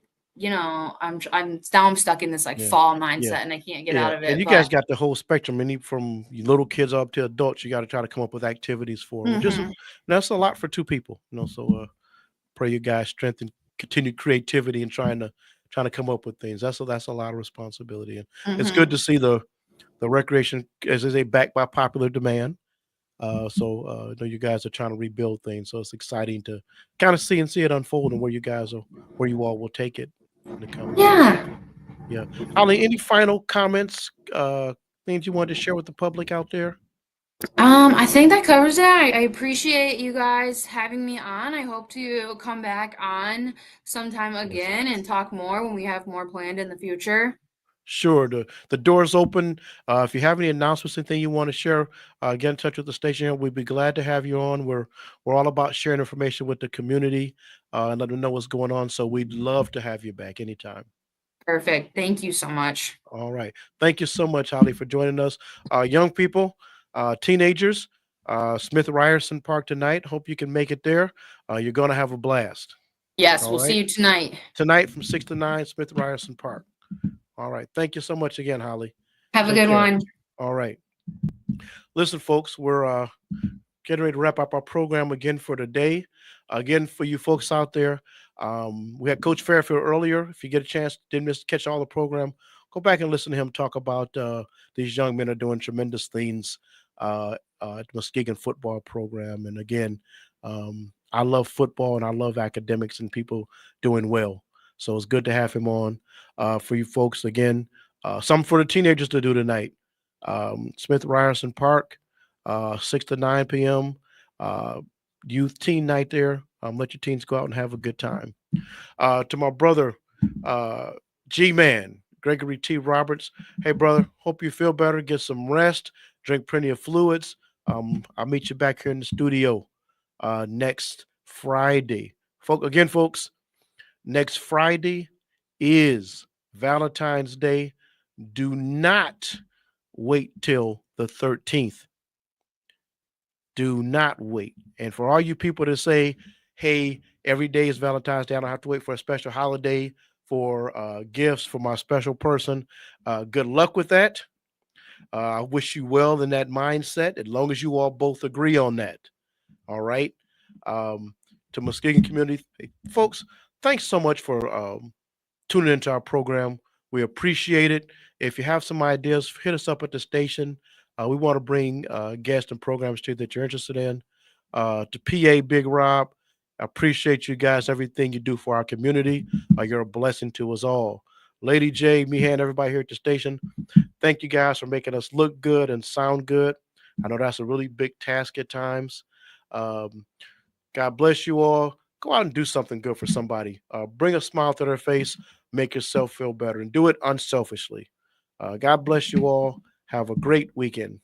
E: I'm stuck in this like fall mindset, and I can't get out of it.
B: And you guys got the whole spectrum, from little kids up to adults. You got to try to come up with activities for them. That's a lot for two people, So pray you guys strengthen continued creativity and trying to come up with things. That's a lot of responsibility, and it's good to see the recreation, as they say, backed by popular demand. I know you guys are trying to rebuild things, so it's exciting to kind of see it unfold, and where you all will take it in the coming years. Yeah. Holly, any final comments, things you wanted to share with the public out there?
E: I think that covers it. I appreciate you guys having me on. I hope to come back on sometime again and talk more when we have more planned in the future.
B: Sure. The door's open. If you have any announcements, anything you want to share, get in touch with the station. We'd be glad to have you on. We're all about sharing information with the community, and let them know what's going on. So we'd love to have you back anytime.
E: Perfect. Thank you so much.
B: All right. Thank you so much, Holly, for joining us. Young people, teenagers, Smith Ryerson Park tonight. Hope you can make it there. You're going to have a blast.
E: Yes, we'll see you tonight.
B: Tonight from 6 to 9, Smith Ryerson Park. All right. Thank you so much again, Holly.
E: Have a good one.
B: All right. Listen, folks, we're getting ready to wrap up our program again for today. Again, for you folks out there, we had Coach Fairfield earlier. If you get a chance, didn't catch all the program, go back and listen to him talk about these young men are doing tremendous things at the Muskegon football program. And again, I love football, and I love academics and people doing well. So it's good to have him on. For you folks, again, something for the teenagers to do tonight. Smith Ryerson Park, 6 to 9 p.m. Youth teen night there. Let your teens go out and have a good time. To my brother, G-Man, Gregory T. Roberts. Hey, brother, hope you feel better. Get some rest. Drink plenty of fluids. I'll meet you back here in the studio next Friday. Folks, next Friday is Valentine's Day. Do not wait till the 13th. Do not wait. And for all you people that say, hey, every day is Valentine's Day, I don't have to wait for a special holiday for gifts for my special person. Good luck with that. I wish you well in that mindset, as long as you all both agree on that. All right. To Muskegon community, folks, thanks so much for tuning into our program. We appreciate it. If you have some ideas, hit us up at the station. We want to bring guests and programs to you that you're interested in. To PA Big Rob, I appreciate you guys, everything you do for our community. You're a blessing to us all. Lady J, Meehan, everybody here at the station, thank you guys for making us look good and sound good. I know that's a really big task at times. God bless you all. Go out and do something good for somebody. Bring a smile to their face. Make yourself feel better, and do it unselfishly. God bless you all. Have a great weekend.